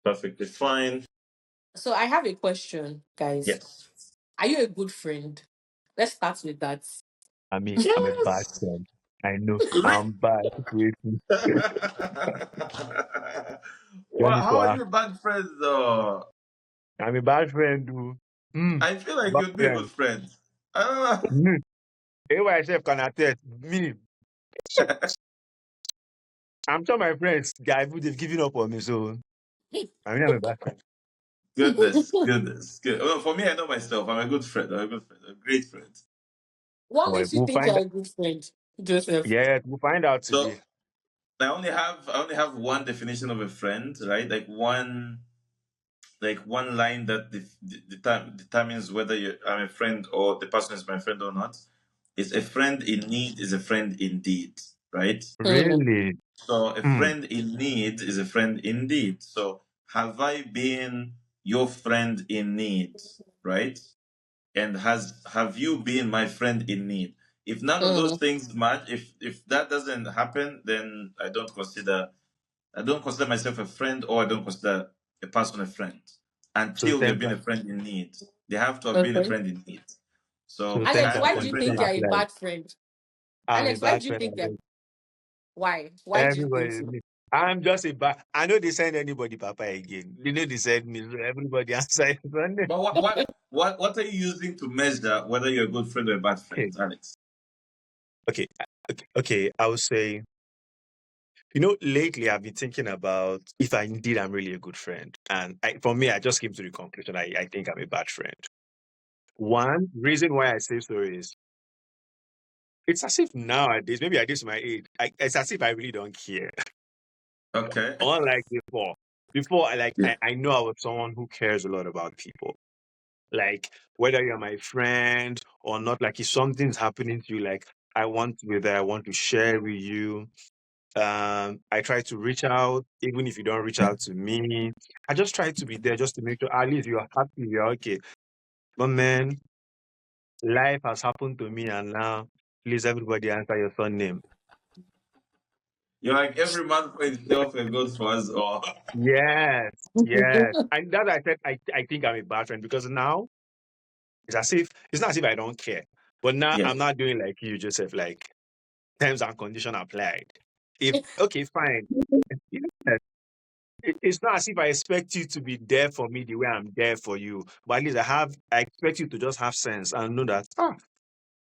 Perfectly fine. So I have a question, guys. Yes. Are you a good friend? Let's start with that. I'm a bad Yes. friend. I know Re- I'm bad. Wait, you Wow, need how to are ask. you bad friends though? I'm a bad friend, too. I feel like Bad you'd be a good friend. friend. I Me. Everybody self can attest. Me. don't know. I'm sure my friends, guys, they've given up on me. So I'm a bad friend. Goodness, goodness, good. Well, for me, I know myself. I'm a good friend. I'm a good friend. A great friend. What Well, makes you we'll think find. you're a good friend, Joseph? Yeah, we'll find out So today. I only have one definition of a friend, right? Like one line that determines whether I'm a friend or the person is my friend or not. Is a friend in need is a friend indeed, right? Mm. Really? So a Hmm. friend in need is a friend indeed. So have I been your friend in need, right? And have you been my friend in need? If none of those Mm. things match, if that doesn't happen, then I don't consider myself a friend, or I don't consider a person a friend So until they've terms been and a friend in need. They have to have been a Okay. friend in need. so So terms Alex, and I'm why a do you conditions think friend. you're a apply. bad friend? I'm a Alex, why bad do you friend. think that? Why? Why do you think so? Everybody. I'm just a bad. I know they send anybody Papa again. They know they send me. So everybody answer Sunday. But what are you using to measure whether you're a good friend or a bad friend, Okay. Alex? Okay. Okay. I would say, lately I've been thinking about if I indeed I'm really a good friend. And for me, I just came to the conclusion I think I'm a bad friend. One reason why I say so is it's as if nowadays, maybe at this my age, it's as if I really don't care. Okay. Unlike before. Before, Yeah. I know I was someone who cares a lot about people. Like, whether you're my friend or not, like, if something's happening to you, like, I want to be there, I want to share with you. I try to reach out, even if you don't reach out to me. I just try to be there just to make sure at least you're happy, you're okay. But man, life has happened to me, and now, please, everybody answer your son name. You're like every man for himself and God for us all. Yes, yes. And that I said, I think I'm a bad friend because now it's not as if I don't care. But now Yes. I'm not doing like you, Joseph, like terms and condition applied. If okay, fine. Yes. It's not as if I expect you to be there for me the way I'm there for you. But at least I expect you to just have sense and know that if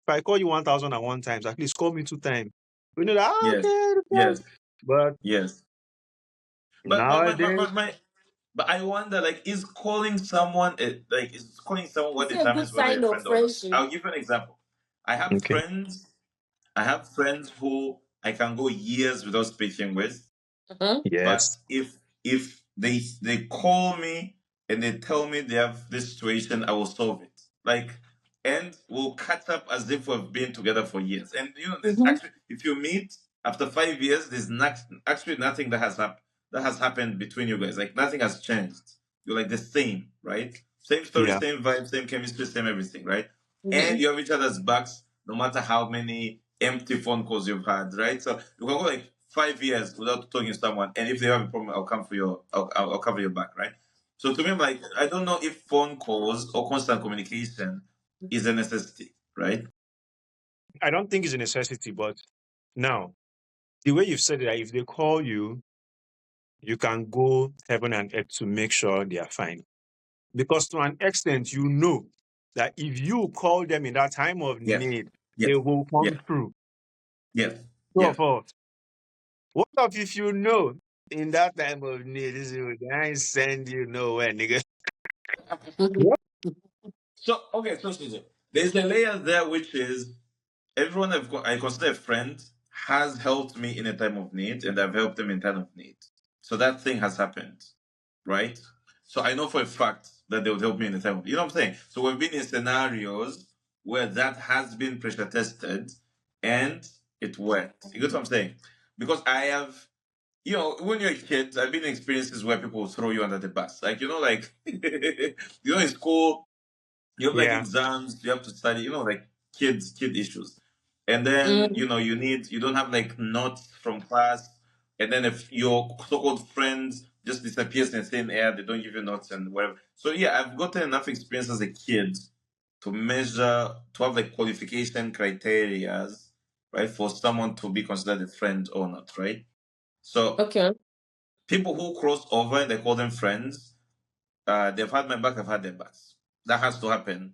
I call you 1,001 times, at least call me 2 times. We know that Yes. okay, it's fine. Yes. But Yes. nowadays, But I wonder, like, is calling someone what It's a good determines whether you're sign a of friend or not? friendship. I'll give you an example. I have okay. friends. I have friends who I can go years without speaking with, Mhm. but Yes. if they call me and they tell me they have this situation, I will solve it. Like, and we'll catch up as if we've been together for years. And there's Mhm. actually, if you meet after 5 years, there's actually nothing that has happened between you guys. Like, nothing has changed. You're like the same, right? Same story, Yeah. same vibe, same chemistry, same everything, right? And Mhm. you have each other's backs, no matter how many empty phone calls you've had, right? So you can go like 5 years without talking to someone, and if they have a problem, I'll cover your back, right? So to me, I'm like, I don't know if phone calls or constant communication is a necessity, right? I don't think it's a necessity, but now the way you've said it, that if they call you, you can go heaven and earth to make sure they are fine. Because to an extent, you know that if you call them in that time of Yes, need, they yes, will yes, come through. yes, True or yes, false? What if you know in that time of need, I ain't send you nowhere, nigga? Mhm. What? So okay, so there's a layer there, which is everyone I consider a friend has helped me in a time of need, and I've helped them in time of need. So that thing has happened, right? So I know for a fact that they would help me in a time of, you know what I'm saying? So we've been in scenarios where that has been pressure tested and it worked. You get what I'm saying? Because I have, when you're a kid, I've been in experiences where people will throw you under the bus. Like, like, in school, you have like Yeah, exams, you have to study, like kid issues. And then, Mm. you don't have like notes from class. And then if your so-called friends just disappears in thin air. They don't give you notes and whatever. So yeah, I've gotten enough experience as a kid to measure, to have like qualification criterias, right, for someone to be considered a friend or not, right? So Okay. people who cross over and they call them friends, they've had my back, I've had their backs. That has to happen.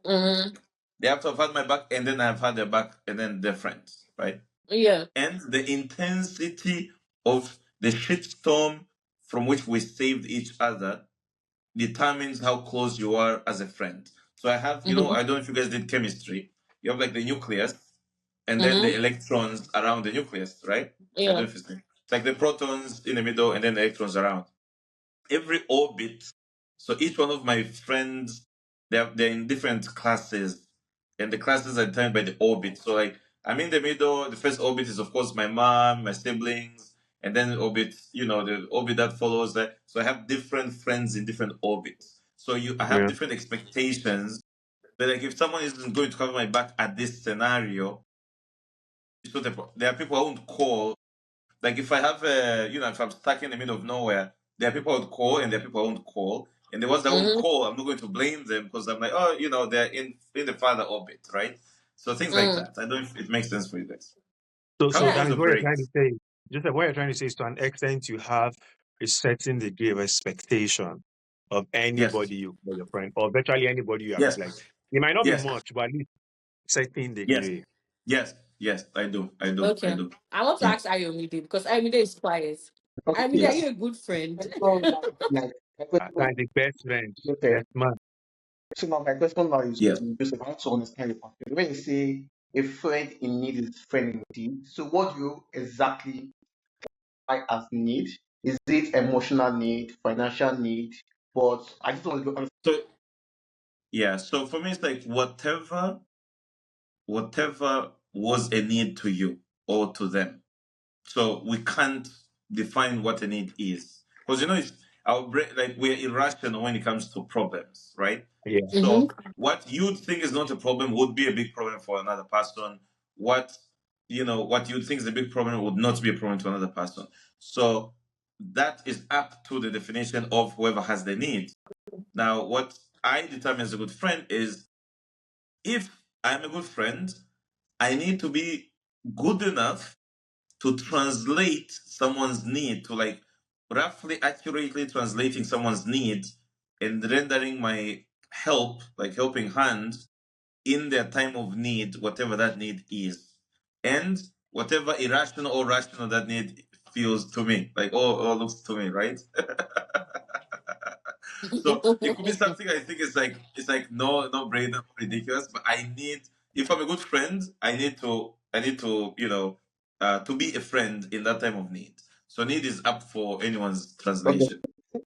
Mm-hmm. They have to have had my back, and then I've had their back, and then they're friends, right? Yeah. And the intensity of the shitstorm from which we saved each other determines how close you are as a friend. So I have, Mm-hmm. I don't know if you guys did chemistry. You have like the nucleus and then the Mm-hmm. electrons around the nucleus, right? I don't know Yeah. if it's like the protons in the middle and then the electrons around. Every orbit. So each one of my friends, they're in different classes, and the classes are determined by the orbit. So like I'm in the middle. The first orbit is of course my mom, my siblings, and then the orbit, the orbit that follows that. So I have different friends in different orbits. So I have Yeah. different expectations. But like if someone isn't going to cover my back at this scenario, it's not a there are people I won't call. Like if I have if I'm stuck in the middle of nowhere, there are people I would call and there are people I won't call. And the ones that I won't Mm-hmm. call, I'm not going to blame them because I'm like, oh, they're in the farther orbit, right? So things like Mm. that. I don't know if it makes sense for you guys. How So do you Yeah. guys that is what you're trying operate? to say. Just like what you're trying to say is to an extent you have a certain degree of expectation of Yes. anybody you call your friend, or virtually anybody you have Yes. like. It might not be Yes. much, but at least certain Yes. degree. Yes. Yes. I do. I do. I Okay. do. I want to Yeah. ask Ayomide because Ayomide is quiet. Okay, Ayomide, are Yes. you a good friend? like my question, Kind of best friend, Joseph. best man. So now my question now is Yes. to Joseph. I want to understand your perspective. When you say a friend in need is friend indeed, so what do you exactly like as need? Is it emotional need, financial need? But I just want to understand. So yeah. So for me, it's like whatever was a need to you or to them. So we can't define what a need is because it's our brain, like we're irrational when it comes to problems, right? Yeah. Mm-hmm. So what you'd think is not a problem would be a big problem for another person. What you'd think is a big problem would not be a problem to another person. So that is up to the definition of whoever has the need. Now, what I determine as a good friend is if I'm a good friend, I need to be good enough to translate someone's need, to like roughly accurately translating someone's need and rendering my help, like helping hand in their time of need, whatever that need is. And whatever irrational or rational that need feels to me, like or looks to me, right? So it could be something I think is like no brainer, ridiculous, but I need, if I'm a good friend, I need to to be a friend in that time of need. So need is up for anyone's Okay, translation.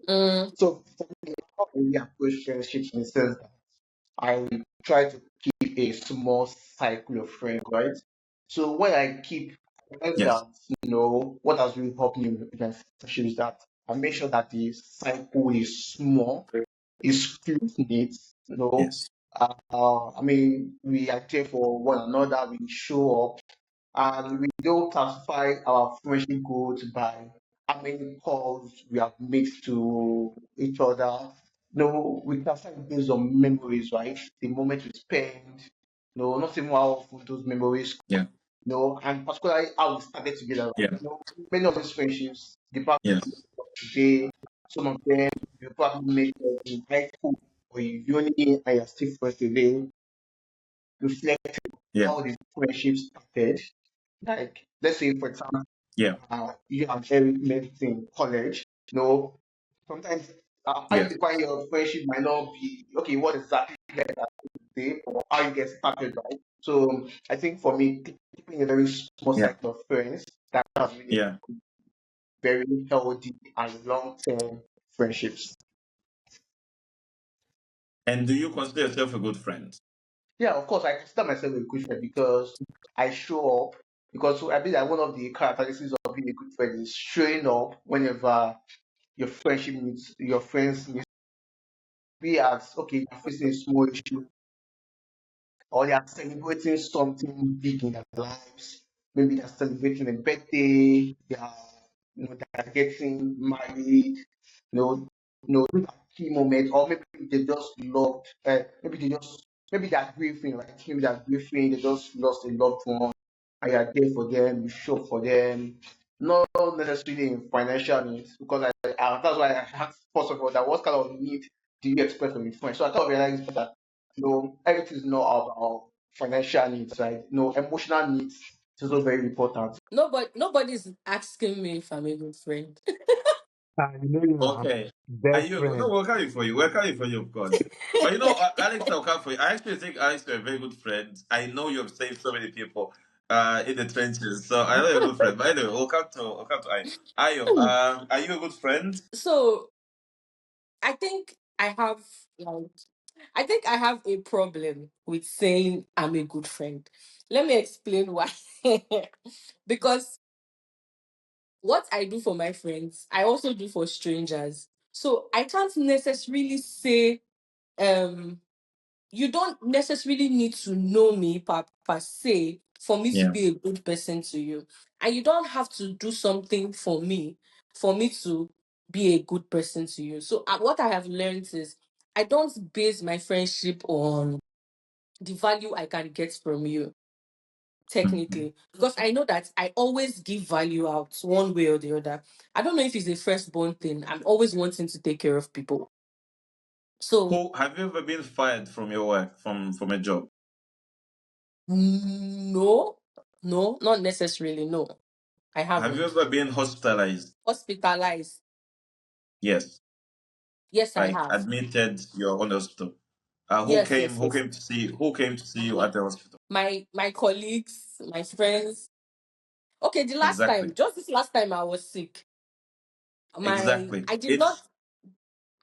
Mm. so for me, how can we approach friendships in the sense that I try to keep a small cycle of friends, right? So when I keep, I realize Yes. that, what has really helped me with my friendship is that I make sure that the cycle is small, is close knit, Yes. I mean, we are there for one another, we show up, and we don't classify our friendship goals by how many calls we have made to each other. No, we classify it based on memories, right? The moment we spend, no, not even how often those memories, Yeah. and particularly how we started together, right? Yeah. Many of these friendships, the past Yeah. today, some of them you probably make in high school or uni and you're still friends today, reflect Yeah. how the friendship started. Like, let's say, for example, Yeah. you and Eric met in college. Sometimes how you Yes. define your friendship might not be okay. What exactly that say or how you get started, right? So I think for me, keeping a very small Yeah. cycle of friends that's really Yeah. very healthy and long-term friendships. And do you consider yourself a good friend? Yeah, of course, I consider myself a good friend because I show up. Because I believe that one of the characteristics of being a good friend is showing up whenever your friends needs be as okay, you're facing a small issue or they are celebrating something big in their lives. Maybe they're celebrating a birthday, that are getting married, those are key moments, or maybe they just loved, maybe they're grieving, right? Maybe they're grieving, they just lost a loved one, and you're there for them, you show up for them, not necessarily in financial needs, because that's why I asked first of all that what kind of need do you expect from your friends? So I kind of realized that everything is not about financial needs, right? Emotional needs is also very important. Nobody's asking me if I'm a good friend. You know you are Okay. Are best you? No, friend. we're coming for you. We're coming for you, of course. But Alex, I'll come for you. I actually think Alex, you're a very good friend. I know you have saved so many people in the trenches. So I know you're a good friend. But anyway, we'll come to Ayo. Ayo, are you a good friend? So I think like I think I have a problem with saying I'm a good friend. Let me explain why. Because what I do for my friends, I also do for strangers. So I can't necessarily say um you don't necessarily need to know me per se for me to Yeah. be a good person to you. And you don't have to do something for me to be a good person to you. So what I have learned is I don't base my friendship on the value I can get from you, Mhm. technically. Because I know that I always give value out one way or the other. I don't know if it's a firstborn thing. I'm always wanting to take care of people. So Who have you ever been fired from your work, from a job? no, no, not necessarily. No, I Have you haven't. ever been hospitalized? Hospitalized. Yes. Yes, I Like have. admitted, you're on the hospital. Who Yes, came? yes, Who yes. came to see? Who came to see you at the hospital? My colleagues, my friends. Okay, the last time, Exactly. just this last time I was sick. Exactly. I did not It's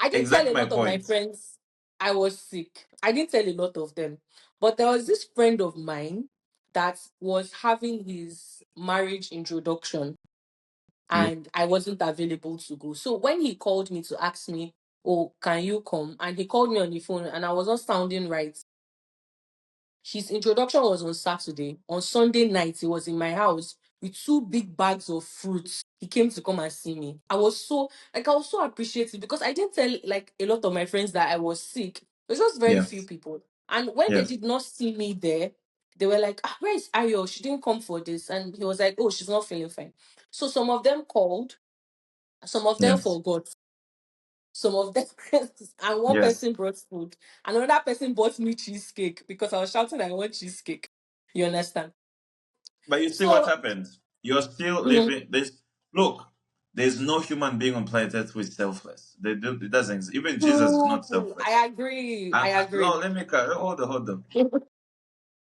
I didn't tell exactly a my lot of my point. friends I was sick. I didn't tell a lot of them. But there was this friend of mine that was having his marriage introduction Yeah. and I wasn't available to go. So when he called me to ask me, "Oh, can you come?" and he called me on the phone and I was not sounding right. His introduction was on Saturday. On Sunday night, he was in my house with two big bags of fruits. He came to come and see me. I was so appreciative because I didn't tell like a lot of my friends that I was sick. It was just very few Yes. people. And when they Yes. did not see me there, they were like, where is Ayo? She didn't come for this. And he was like, oh, she's not feeling fine. So some of them called, some of them Yes. forgot, some of them, and one Yes. person brought food. Another person bought me cheesecake because I was shouting, I want cheesecake. You understand? But you see what So, happens. You're still mhm. living this. Look, there's no human being on planet Earth who is selfless. They do. It doesn't exist. Even Jesus is not True. selfless. I agree. I No, agree. let me hold on.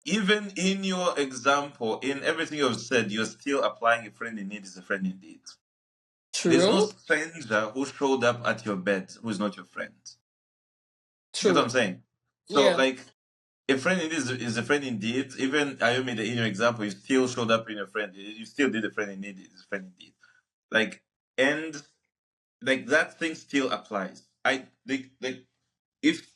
Even in your example, in everything you've said, you're still applying a friend in need is a friend indeed. There's no True. stranger who showed up at your bed who is not your friend. You get what I'm True. saying? So, Yeah. like, a friend indeed is a friend indeed. Even Ayumi, in your example, you still showed up in your friend. You still did a friend indeed. Is a friend indeed. Like, and like that thing still applies. If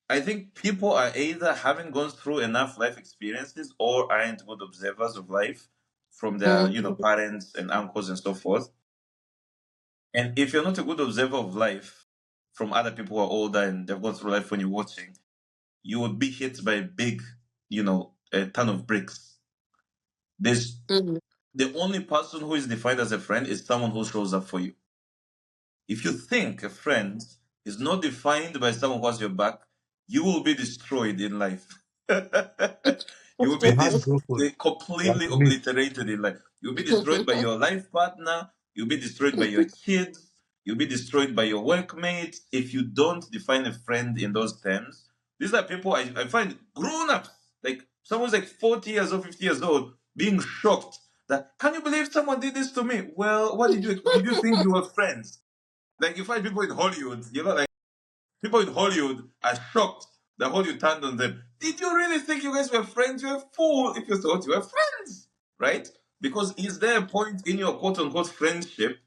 I think people are either haven't gone through enough life experiences or aren't good observers of life from their Mm. parents and uncles and so forth. And if you're not a good observer of life from other people who are older and they've gone through life when you're watching, you would be hit by a big, a ton of bricks. There's Mm. the only person who is defined as a friend is someone who shows up for you. If you think a friend is not defined by someone who has your back, you will be destroyed in life. You will be You had broken. Like completely me. obliterated in life. You'll be destroyed by your life partner. You'll be destroyed by your kids. You'll be destroyed by your workmates if you don't define a friend in those terms. These are people I find grown ups, like someone's like 40 years old, 50 years old, being shocked that, can you believe someone did this to me? Well, what did you think you were friends? Like you find people in Hollywood, like people in Hollywood are shocked that Hollywood turned on them. Did you really think you guys were friends? You're a fool if you thought you were friends, right? Because is there a point in your quote unquote friendship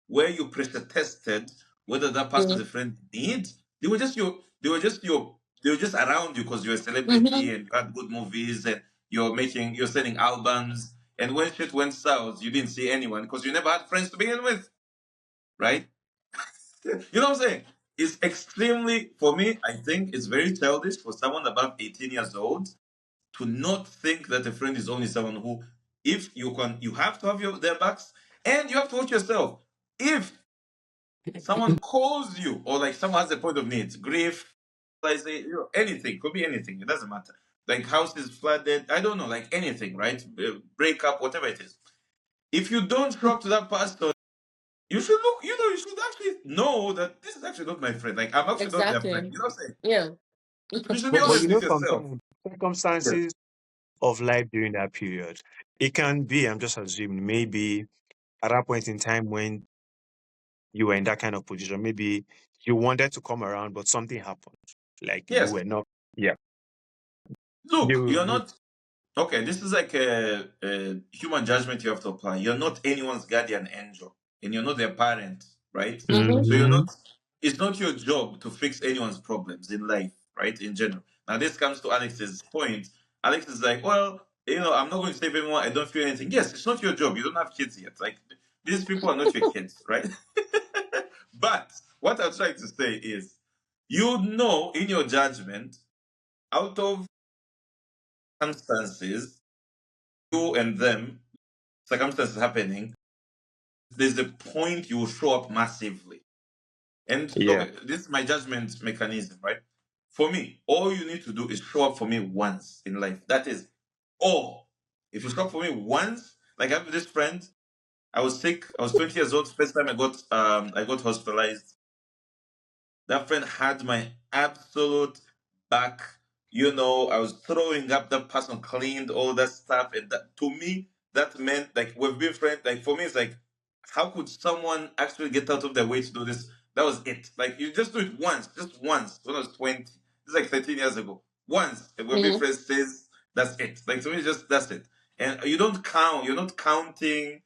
where you pressure tested whether that person is Mm. a friend in need? They were just your they were just around you because you're a celebrity Mhm. and you had good movies and you're selling albums And when shit went south, you didn't see anyone because you never had friends to begin with, right? You know what I'm saying? It's extremely, for me, I think it's very childish for someone above 18 years old to not think that a friend is only someone who, if you can, you have to have their backs, and you have to watch yourself. If someone calls you, or like someone has a point of need, grief, like say, anything, could be anything, it doesn't matter. Like house is flooded, I don't know, like anything, right? Breakup, whatever it is. If you don't show up to that person, you should look, you should actually know that this is actually not my friend. Like I'm actually not their friend. Exactly. You know what I'm saying? Yeah. You should be But honest you with know, yourself. sometimes Yes. circumstances of life during that period, it can be, I'm just assuming, maybe at that point in time when you were in that kind of position, maybe you wanted to come around, but something happened. Like you Yes. were not, yeah, Look, you're you, not okay. This is like a human judgment you have to apply. You're not anyone's guardian angel, and you're not their parent, right? Mm-hmm. So you're mm-hmm, not. It's not your job to fix anyone's problems in life, right? In general. Now, this comes to Alex's point. Alex is like, well, I'm not going to save anyone. I don't feel anything. Yes, it's not your job. You don't have kids yet. Like these people are not your kids, right? But what I'm trying to say is, you know, in your judgment, out of circumstances, you and them, circumstances happening, there's a point you will show up massively. And yeah, okay, this is my judgment mechanism, right? For me, all you need to do is show up for me once in life. That is all. If you show up for me once, like I have this friend, I was sick, I was 20 years old, first time I got hospitalized. That friend had my absolute back. I was throwing up. That person cleaned all that stuff, and that to me, that meant like we've been friends. Like for me, it's like, how could someone actually get out of their way to do this? That was it. Like you just do it once, just once. When I was 20, it's like 13 years ago. Once, and we've been Mm-hmm. friends says that's it. Like to me, just that's it. And you don't count. You're not counting.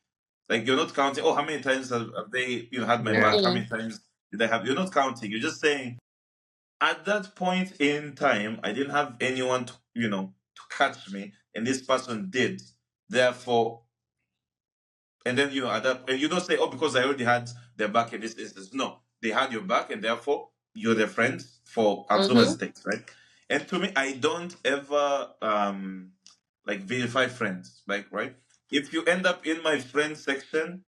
Like you're not counting. Oh, how many times have they, had my yeah, back? How Mm-hmm. many times did I have? You're not counting. You're just saying, at that point in time, I didn't have anyone to catch me, and this person did. Therefore, and then at that, and you don't say, oh, because I already had their back in this instance. No, they had your back, and therefore you're their friend for as long as Mm-hmm. it takes, right? And to me, I don't ever like vilify friends, like right. If you end up in my friend section,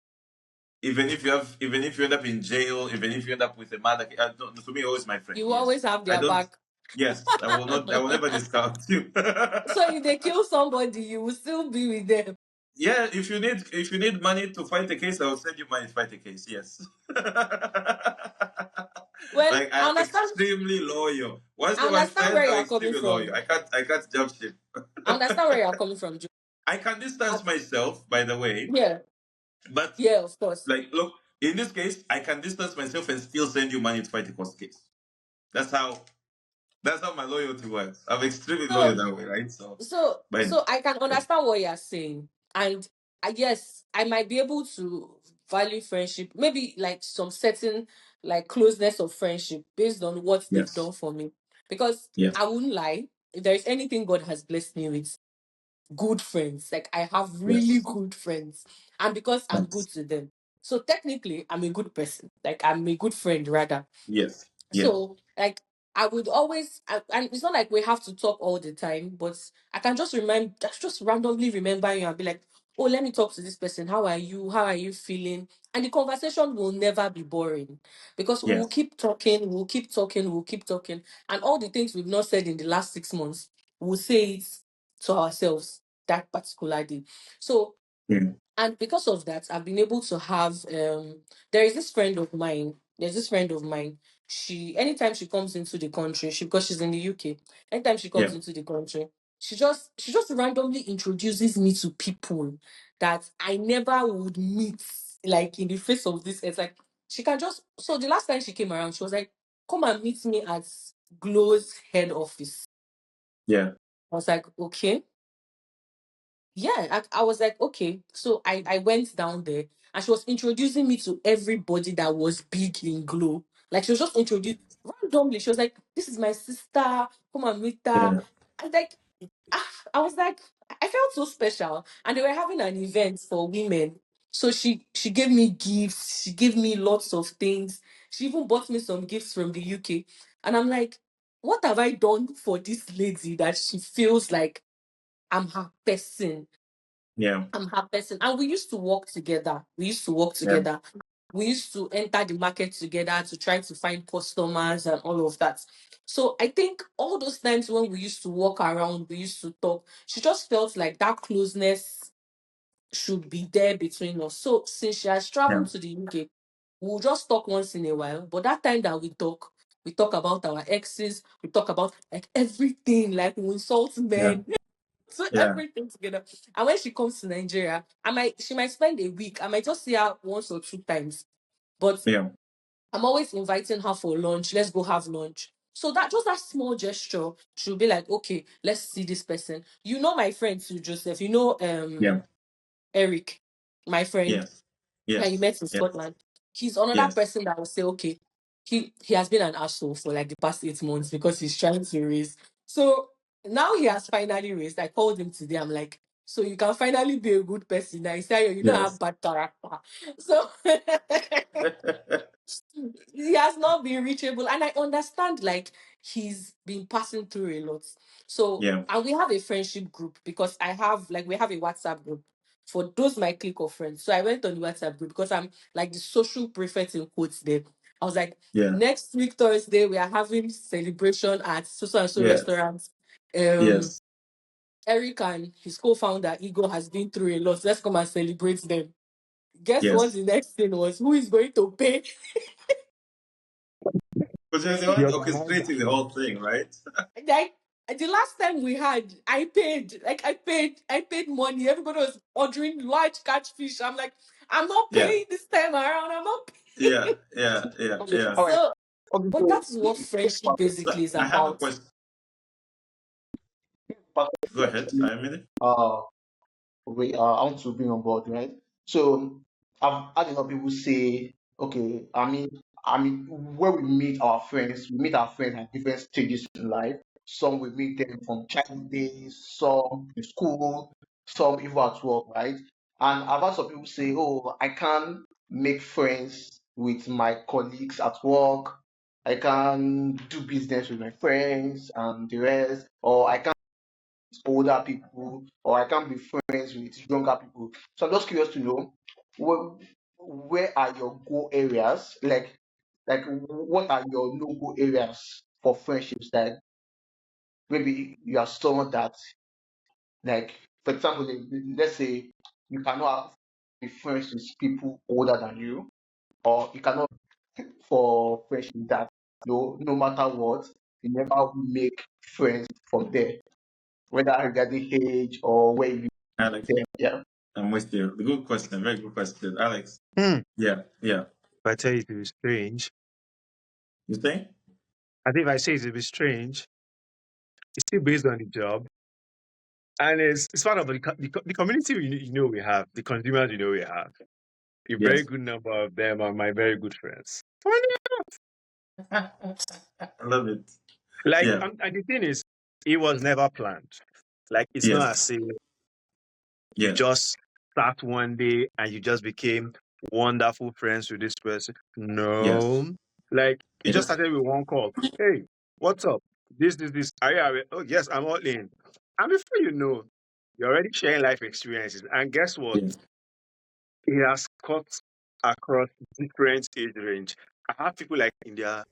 even if you end up in jail, even if you end up with a mother, to me, always my friend. You Yes, always have I their don't. back. Yes, I will not. I will never discount you. So if they kill somebody, you will still be with them. Yeah, if you need money to fight a case, I will send you money to fight a case. Yes. Well, Like I'm extremely loyal. Once I you're my understand friend, where I'm you're coming extremely loyal. from. I can't jump ship. I understand where you're coming from, Joe. I can I, distance myself, by the way, yeah, but yeah, of course. like, look, in this case, I can distance myself and still send you money to fight a court case. That's how That's how my loyalty works. I'm extremely loyal So that way, right? So, so but so I can understand what you're saying, and yes, I might be able to value friendship, maybe like some certain like closeness of friendship based on what they've yes, done for me, because yes, I wouldn't lie. If there is anything God has blessed me with, good friends. Like I have really yes, good friends, and because I'm good yes, to them, so technically I'm a good person. Like I'm a good friend rather. yes, yes, So, like, I would always, and it's not like we have to talk all the time, but I can just randomly remember you and be like, oh, let me talk to this person. How are you? How are you feeling? And the conversation will never be boring because we'll yes, keep talking, we'll keep talking, we'll keep talking. And all the things we've not said in the last 6 months, we'll say it to ourselves that particular day. So, yeah, and because of that, I've been able to have there is this friend of mine. There's this friend of mine. She anytime she comes into the country, because she's in the UK, anytime she yeah, comes into the country, she just randomly introduces me to people that I never would meet, like in the face of this. It's like she can just so the last time she came around, she was like, come and meet me at Glow's head office. yeah, I was like, okay. Yeah, I was like, okay. So I went down there and she was introducing me to everybody that was big in Glow. Like she was just introduced randomly. She was like, this is my sister. Come and meet her. yeah, I was like, I was like, I felt so special. And they were having an event for women. So she gave me gifts, she gave me lots of things. She even bought me some gifts from the UK. And I'm like, what have I done for this lady that she feels like I'm her person? Yeah. I'm her person. And we used to work together. We used to work Yeah. together. We used to enter the market together to try to find customers and all of that. So I think all those times when we used to walk around, we used to talk, she just felt like that closeness should be there between us. So since she has Yeah. traveled to the UK, we'll just talk once in a while. But that time that we talk about our exes, we talk about like everything, like we insult Yeah. men, so Yeah. everything together. And when she comes to Nigeria, she might spend a week. I might just see her once or two times. But Yeah. I'm always inviting her for lunch. Let's go have lunch. So that just that small gesture, she'll be like, okay, let's see this person. You know my friend too, Joseph. You know Yeah. Eric, my friend Yes. that you Yes. met in Yes. Scotland. He's another Yes. person that will say, okay, he has been an asshole for like the past 8 months because he's trying to raise. So now he has finally raised. I called him today. I'm like, so you can finally be a good person. Now he said, you don't have Yes. bad character. So he has not been reachable, and I understand like he's been passing through a lot. So, Yeah. and we have a friendship group because I have like we have a WhatsApp group for those my clique of friends. So I went on the WhatsApp group because I'm like the social prefect in quotes there. I was like, Yeah. next week Thursday we are having celebration at so and so Yes. restaurant. um Yes. Eric and his co-founder Ego has been through a lot, let's come and celebrate them. Guess what Yes. the next thing was? Who is going to pay? But you're the The one organizer. orchestrating the whole thing, right? Like the last time we had, I paid money. Everybody was ordering large catfish. I'm like, I'm not Yeah. paying this time around. I'm not paying. Yeah. Yeah. Yeah. Okay, Yeah. all right. So, Okay, but so that's what friendship So basically is I have a about. question. Go perspective ahead. actually, I mean it. uh, I want to bring on board, right? So I've had a lot of people say, okay, I mean, where we meet our friends at different stages in life. Some we meet them from childhood days, some in school, some even at work, right? And I've had some people say, oh, I can't make friends with my colleagues at work. I can do business with my friends and the rest, or I can older people, or I can't be friends with younger people. So I'm just curious to know where are your go areas? Like what are your no go areas for friendships that maybe you are someone that, like, for example, let's say you cannot be friends with people older than you, or you cannot for friendship that no matter what, you never make friends from there, whether regarding age or where you Alex, them. Yeah. I'm with you. Good question. Very good question. Alex. Hmm. Yeah. Yeah. If I tell you it will be strange, You think? I think if I say it will be strange, it's still based on the job. And it's part of the community we have, the consumers we have. A very Yes. good number of them are my very good friends. Funny. I love it. Like, Yeah. and the thing is, it was never planned. Like, it's not Yes. as if you Yes. just start one day and you just became wonderful friends with this person. Yes. No. Like, it just Yes. started with one call. Hey, what's up? This. Are you aware? Oh, yes, I'm all in. And before you know, you're already sharing life experiences. And guess what? Yes. It has cut across different age range. I have people like in their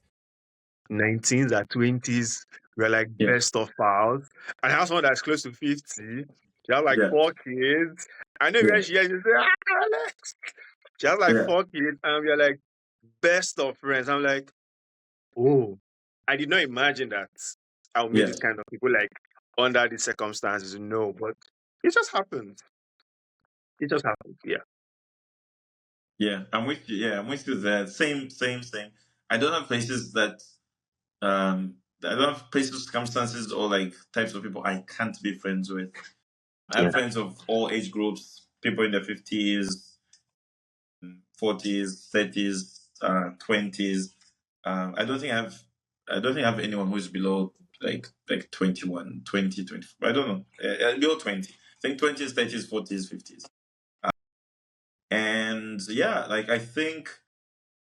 19s or 20s. We're like Yes. best of pals. And I have someone that's close to 50. She has like Yeah. 4 kids. I know Yeah. when she hears you say, ah, Alex. She has like Yeah. 4 kids, and we're like best of friends. I'm like, oh, I did not imagine that I'll meet Yes. this kind of people like under these circumstances. No, but it just happened. It just happened. Yeah. Yeah. I'm with you. Yeah. I'm with you there. Same. Same. Same. I don't have places that I don't have places, circumstances, or like types of people I can't be friends with. I have Yeah. friends of all age groups, people in their 50s, 40s, 30s, 20s. I don't think I have anyone who's below like 21, 20, 24. I don't know. Below 20. I think 20s, 30s, 40s, 50s. And yeah, like I think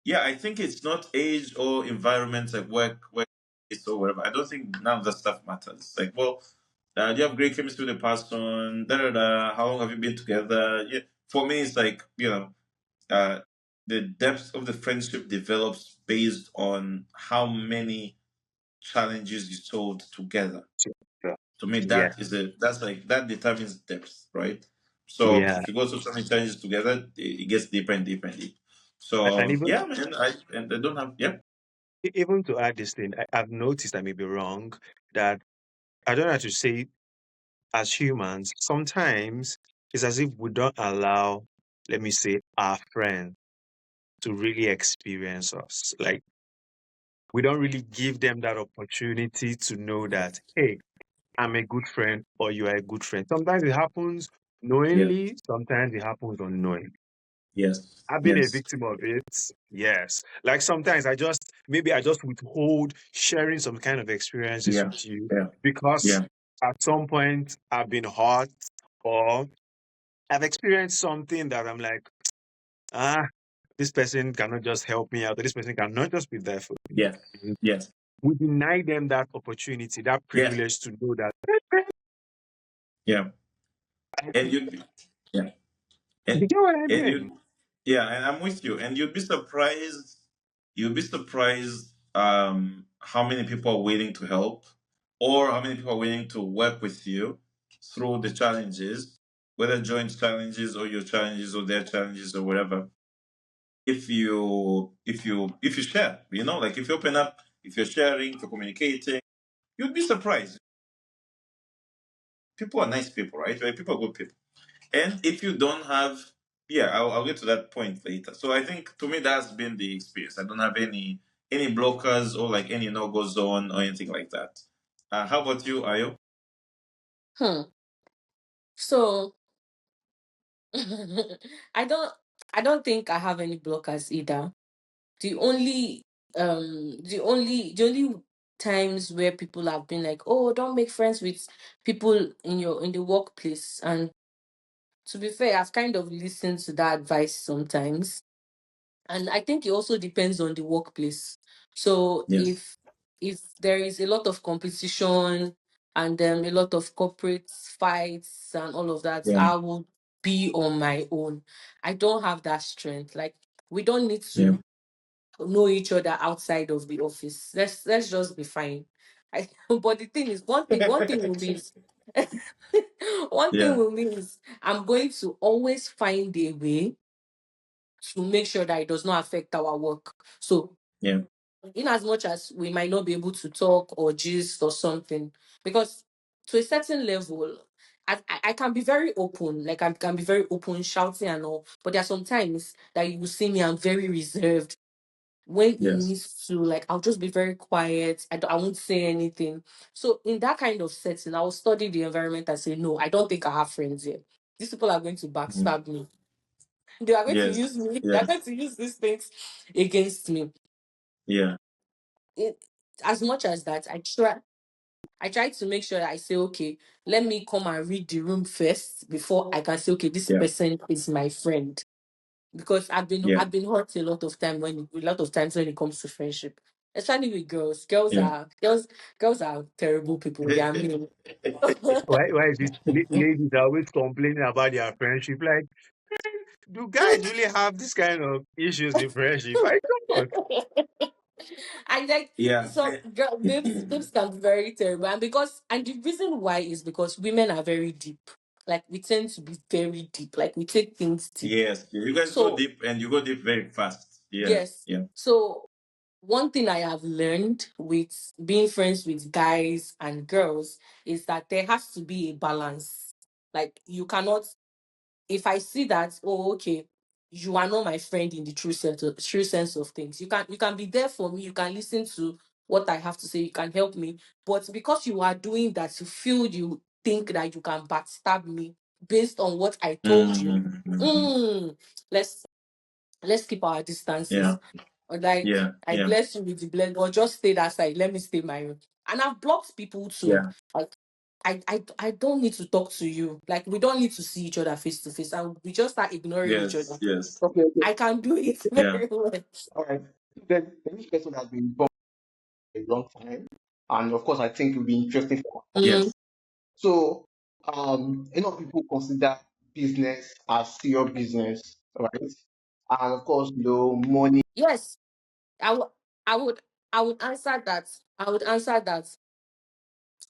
it's not age or environment, like work it's or whatever. I don't think none of that stuff matters. Like, well, do you have great chemistry with the person? Da da da. How long have you been together? Yeah. For me, it's like uh, the depth of the friendship develops based on how many challenges you solved together. Yeah. To me, Yeah. that's like that determines depth, right? So Yeah. if you go through so many challenges together, it gets deeper and deeper and deeper. So And even yeah, man, I don't have yeah. even to add this thing, I've noticed, I may be wrong, that I don't have to say, as humans, sometimes it's as if we don't allow, let me say, our friends to really experience us. Like, we don't really give them that opportunity to know that, hey, I'm a good friend or you are a good friend. Sometimes it happens Yeah. knowingly, sometimes it happens unknowingly. Yes. I've been a Yes. victim of it. Yes. Like sometimes maybe I just withhold sharing some kind of experiences Yeah. with you Yeah. because Yeah. at some point I've been hurt or I've experienced something that I'm like, ah, this person cannot just help me out, or this person cannot just be there for me. Yes. And Yes. we deny them that opportunity, that Yes. privilege to know that. Yeah. And you yeah. You And get what I and mean? you yeah, and I'm with you. And you'd be surprised how many people are willing to help or how many people are willing to work with you through the challenges, whether joint challenges or your challenges or their challenges or whatever. If you share, like if you open up, if you're sharing, if you're communicating, you'd be surprised. People are nice people, right? Like, people are good people. And if you don't have, yeah, I'll get to that point later. So I think to me that's been the experience. I don't have any blockers or like any no-go zone or anything like that. How about you, Ayo? Hmm. So I don't I don't think I have any blockers either. The only the only times where people have been like, oh, don't make friends with people in the workplace. And to be fair, I've kind of listened to that advice sometimes. And I think it also depends on the workplace. So Yes. if there is a lot of competition and a lot of corporate fights and all of that, Yeah. I will be on my own. I don't have that strength. Like, we don't need Yeah. to know each other outside of the office. Let's just be fine. But the thing is, one thing will be one thing Yeah. will be is I'm going to always find a way to make sure that it does not affect our work. So, Yeah. in as much as we might not be able to talk or gist or something, because to a certain level, I can be very open, like I can be very open, shouting and all. But there are some times that you will see me, I'm very reserved. When it Yes. needs to, like, I'll just be very quiet. I won't say anything. So in that kind of setting, I'll study the environment and say, no, I don't think I have friends here. These people are going to Mhm. backstab me. They are going to Yes. use me. They are Yes. going to use these things against me. Yeah. It, as much as that, I try to make sure that I say, okay, let me come and read the room first before I can say, okay, this Yeah. person is my friend. Because I've been Yeah. I've been hurt a lot of times when it comes to friendship, especially with girls. Girls are terrible people. They are Yeah. mean. Why is it ladies are always complaining about their friendship? Like, do guys really have this kind of issues in friendship? I don't. And like, Yeah. so babes can be very terrible, and the reason why is because women are very deep. Like, we tend to be very deep. Like, we take things deep. Yes. You guys go So deep and you go deep very fast. Yeah. yes. Yeah. So one thing I have learned with being friends with guys and girls is that there has to be a balance. Like, you cannot, if I see that, oh, okay, you are not my friend in the true sense of things. You can be there for me, you can listen to what I have to say, you can help me. But because you are doing that, you think that you can backstab me based on what I told you. Mhm. Mm, let's let's keep our Yeah. distances. Or like, Yeah. I Yeah. bless you with the bless, or just stay that side. Let me stay my own. And I've blocked people too. Yeah. Like, I don't need to talk to you. Like, we don't need to see each other face to face, and we just start ignoring each Yes, other. yes, Okay, okay. I can do it yeah, very well. All right. Then this person has been born a long time, and of course, I think it will be interesting for our Mm, yes, audience. So, a lot of people consider business as serious business, right? And of course, money. yes, I would I would I would answer that. I would answer that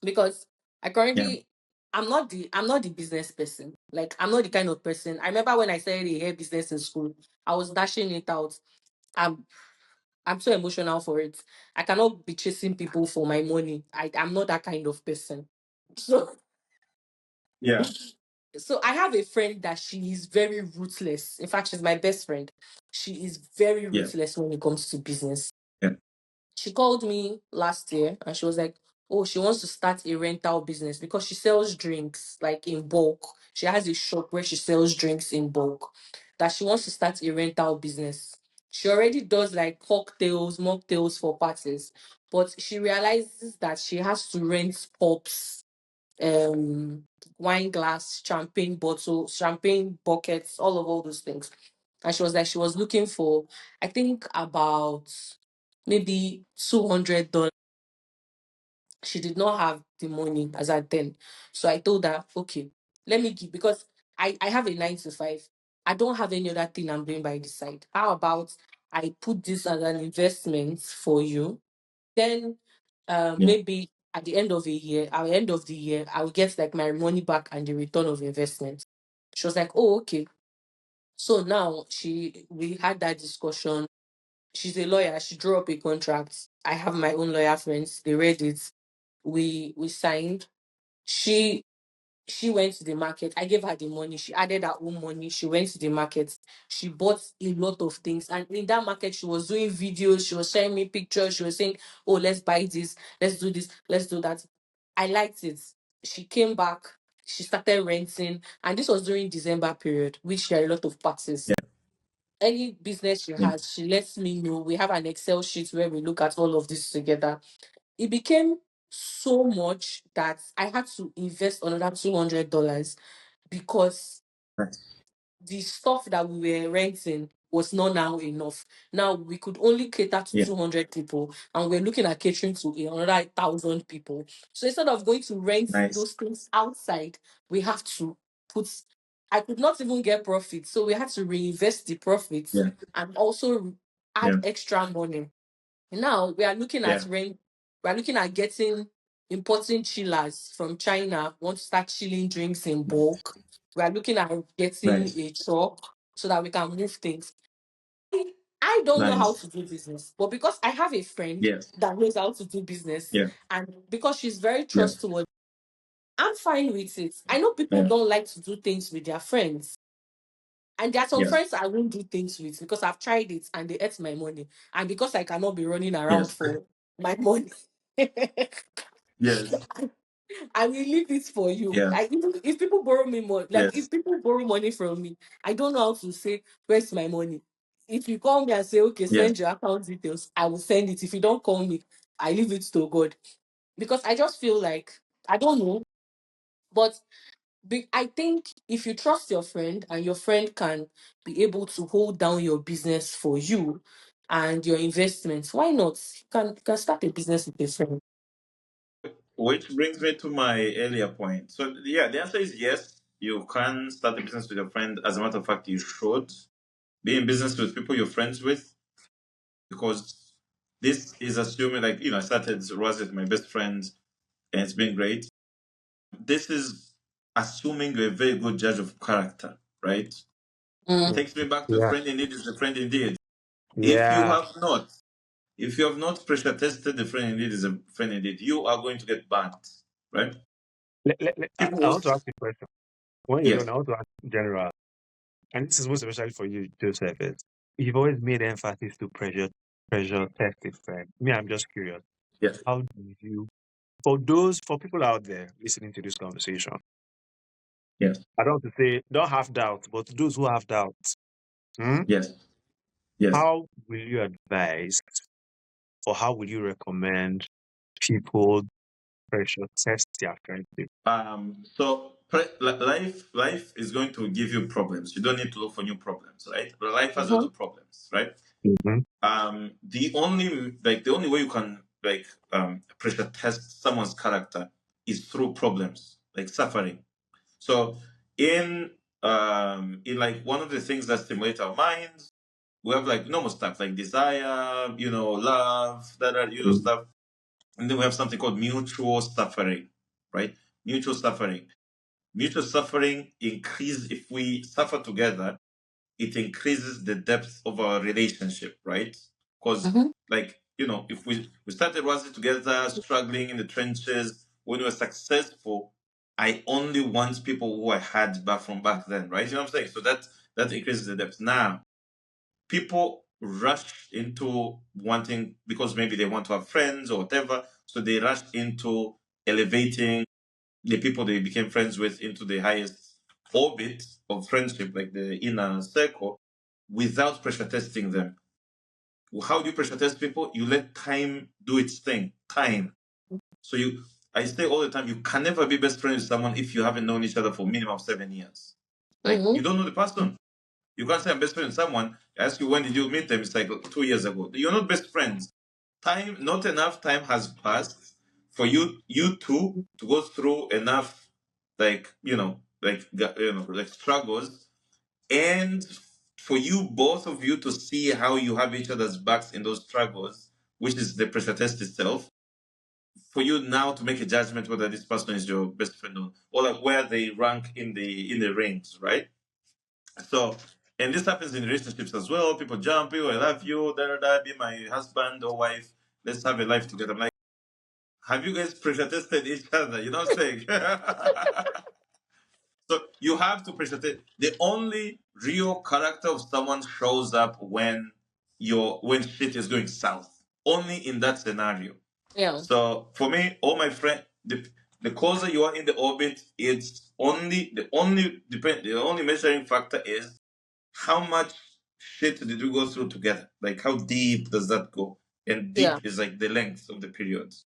because I yeah, currently I'm not the business person. Like, I'm not the kind of person. I remember when I started a hair business in school, I was dashing it out. I'm I'm so emotional for it. I cannot be chasing people for my money. I'm not that kind of person. So yeah, so I have a friend that she is very ruthless. In fact, she's my best friend. She is very yeah, ruthless when it comes to business. yeah, She called me last year and she was like, oh, she wants to start a rental business because she sells drinks like in bulk. She has a shop where she sells drinks in bulk. That she wants to start a rental business. She already does like cocktails, mocktails for parties, but she realizes that she has to rent pops, um, wine glass, champagne bottle, champagne buckets, all those things. And she was like, she was looking for, I think about maybe $200. She did not have the money as at then. So I told her, okay, let me give, because I have a 9 to 5. I don't have any other thing I'm doing by the side. How about I put this as an investment for you? Then yeah, maybe at the end of the year, I will get like my money back and the return of investment. She was like, oh, okay. So now we had that discussion. She's a lawyer. She drew up a contract. I have my own lawyer friends. They read it. We signed. She she went to the market. I gave her the money. She added her own money. She went to the market. She bought a lot of things. And in that market, she was doing videos. She was sharing me pictures. She was saying, oh, let's buy this. Let's do this. Let's do that. I liked it. She came back. She started renting. And this was during December period, which there are a lot of parties. yeah, Any business she yeah, has, she lets me know. We have an Excel sheet where we look at all of this together. It became so much that I had to invest another $200 because nice, the stuff that we were renting was not now enough. Now we could only cater to yeah, 200 people, and we're looking at catering to another 1,000 people. So instead of going to rent nice, those things outside, we have to put. I could not even get profit, so we had to reinvest the profits yeah, and also add yeah, extra money. Now we are looking yeah, at rent. We are looking at importing chillers from China. Want to start chilling drinks in bulk. We are looking at getting nice, a truck so that we can move things. I, I don't know how nice, to do business, but because I have a friend yes, that knows how to do business, yeah, and because she's very yeah, trustworthy, I'm fine with it. I know people yeah, don't like to do things with their friends. And there are some yes, friends I won't do things with because I've tried it and they ate my money. And because I cannot be running around yes, for my money, yes, I will leave it for you. yeah, Like, if people borrow me money, like if yes, people borrow money from me, I don't know how to say, where's my money? If you call me and say, okay, yes. send your account details, I will send it. If you don't call me, I leave it to God. Because I just feel like, I don't know, but I think if you trust your friend and your friend can be able to hold down your business for you and your investments, why not? You can start a business with a friend. Which brings me to my earlier point. So yeah, the answer is yes. You can start a business with your friend. As a matter of fact, you should be in business with people you're friends with, because this is assuming, like, I started Raz with my best friend and it's been great. This is assuming you're a very good judge of character, right? It Mm, takes me back to Yeah, friend indeed is a friend indeed. If you yeah. have not, if you have not pressure tested the friend indeed is a friend indeed, you are going to get burnt, right? I People, want to ask you a question. When you're yes, done, I want to ask in general, and this is most especially for you, Joseph. Is you've always made emphasis to pressure test a friend. Me, I'm just curious. yes, How do you, for people out there listening to this conversation, yes, I don't want to say don't have doubts, but those who have doubts, hmm, yes, yes. how will you advise or how will you recommend people pressure testing their friendship. Life is going to give you problems. You don't need to look for new problems, right? But life has a lot Mm-hmm. of problems, right? Mm-hmm. The only way you can pressure test someone's character is through problems, like suffering. So in like one of the things that stimulate our minds, we have like normal stuff like desire, love, stuff. And then we have something called mutual suffering, right? Mutual suffering. Mutual suffering increase if we suffer together, it increases the depth of our relationship, right? Because Mm-hmm. like, if we started rising together, struggling in the trenches, when we were successful, I only want people who I had back from back then, right? You know what I'm saying? So that increases the depth. Now, people rush into wanting because maybe they want to have friends or whatever, so they rush into elevating the people they became friends with into the highest orbit of friendship, like the inner circle, without pressure testing them. How do you pressure test people? You let time do its thing. Time. So I say all the time, you can never be best friends with someone if you haven't known each other for minimum 7 years. Like Mm-hmm. you don't know the person. You can't say I'm best friend with someone. Ask you when did you meet them? It's like 2 years ago. You're not best friends. Time, not enough time has passed for you two to go through enough, like like struggles, and for you both of you to see how you have each other's backs in those struggles, which is the pressure test itself. For you now to make a judgment whether this person is your best friend or like where they rank in the rings, right? So, and this happens in relationships as well. People jump you, I love you, da da da, be my husband or wife. Let's have a life together. I'm like, have you guys pressure tested each other? You know what I'm saying? So you have to pressure test. The only real character of someone shows up when shit is going south. Only in that scenario. Yeah. So for me, all my friend, the closer you are in the orbit, it's the only measuring factor is how much shit did we go through together? Like how deep does that go? And Yeah. deep is like the length of the periods.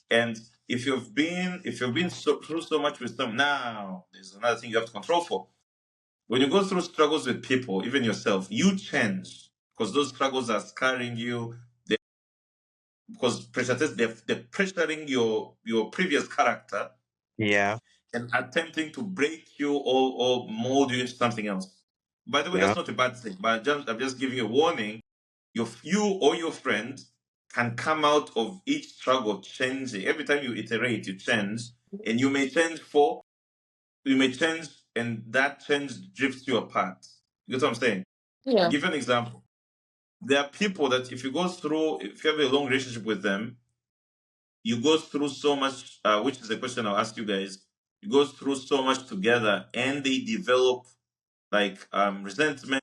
And if you've been through so much with them, now there's another thing you have to control for. When you go through struggles with people, even yourself, you change because those struggles are scarring you. They, because they're pressuring your previous character Yeah, and attempting to break you or mold you into something else. By the way, yeah. that's not a bad thing, but I'm just giving you a warning. You or your friend can come out of each struggle changing. Every time you iterate, you change, and you may change, and that change drifts you apart. You get what I'm saying? Yeah. Give you an example. There are people that if you have a long relationship with them, you go through so much, which is a question I'll ask you guys. You go through so much together, and they develop like resentment,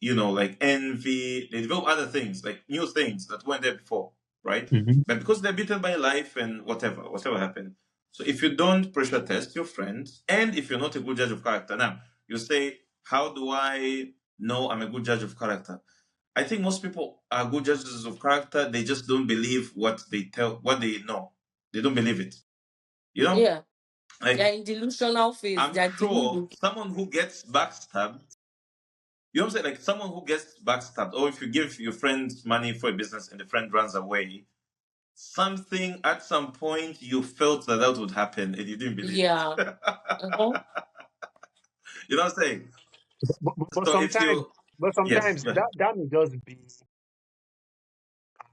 like envy. They develop other things, like new things that weren't there before, right? Mm-hmm. But because they're beaten by life and whatever happened. So if you don't pressure test your friends, and if you're not a good judge of character, now you say, how do I know I'm a good judge of character? I think most people are good judges of character. They just don't believe what they know. They don't believe it. You know, Yeah. They're like in delusional phase. I'm They're sure deluded. someone who gets backstabbed, you know what I'm saying? Like someone who gets backstabbed, or if you give your friend money for a business and the friend runs away, something at some point you felt that would happen and you didn't believe Yeah. it. Uh-huh. You know what I'm saying? But So if sometimes, you, but yes, sometimes go ahead. that may just be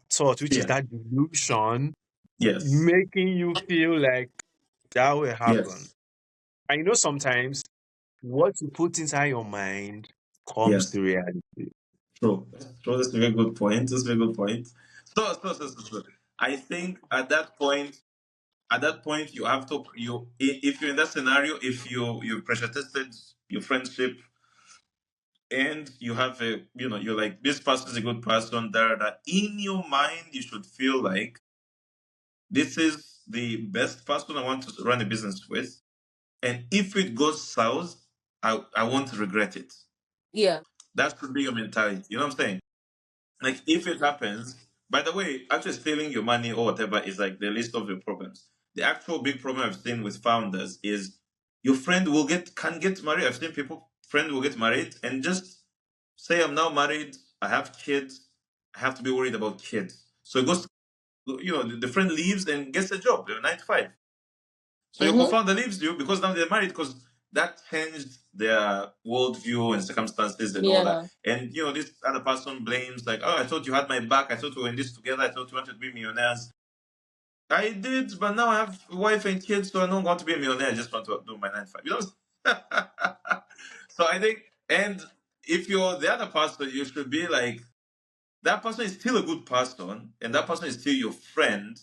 thought, which is Yeah, that delusion yes, making you feel like that will happen. yes, And sometimes what you put inside your mind comes yes. to reality. True. True. That's a very good point. That's a very good point. So. I think at that point you have to if you're in that scenario, if you pressure tested your friendship and you have you're like, this person is a good person, that in your mind you should feel like this is the best person I want to run a business with, and if it goes south, I won't regret it. Yeah. That should be your mentality. You know what I'm saying? Like if it happens, by the way, actually stealing your money or whatever is like the least of your problems. The actual big problem I've seen with founders is your friend will get can get married. I've seen people friend will get married and just say I'm now married, I have kids, I have to be worried about kids. So it goes, the friend leaves and gets a job, 9 to 5. So your Mm-hmm. co-founder leaves you because now they're married because that changed their worldview and circumstances and all that. Yeah. And this other person blames like, oh, I thought you had my back. I thought we were in this together. I thought you wanted to be millionaires. I did, but now I have a wife and kids, so I don't want to be a millionaire. I just want to do my 9 to 5. So I think, and if you're the other person, you should be like, that person is still a good person, and that person is still your friend.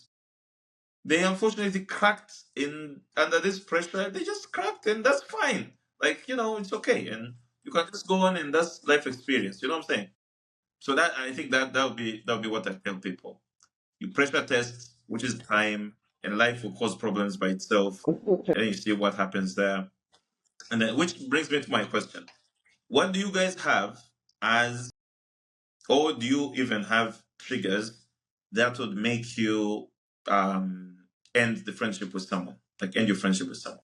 They unfortunately cracked in under this pressure. They just cracked, and that's fine. Like, it's okay, and you can just go on, and that's life experience. You know what I'm saying? So that I think that would be what I tell people. You pressure test, which is time, and life will cause problems by itself, and you see what happens there. And then, which brings me to my question: what do you guys have as, or do you even have triggers that would make you end the friendship with someone, like end your friendship with someone?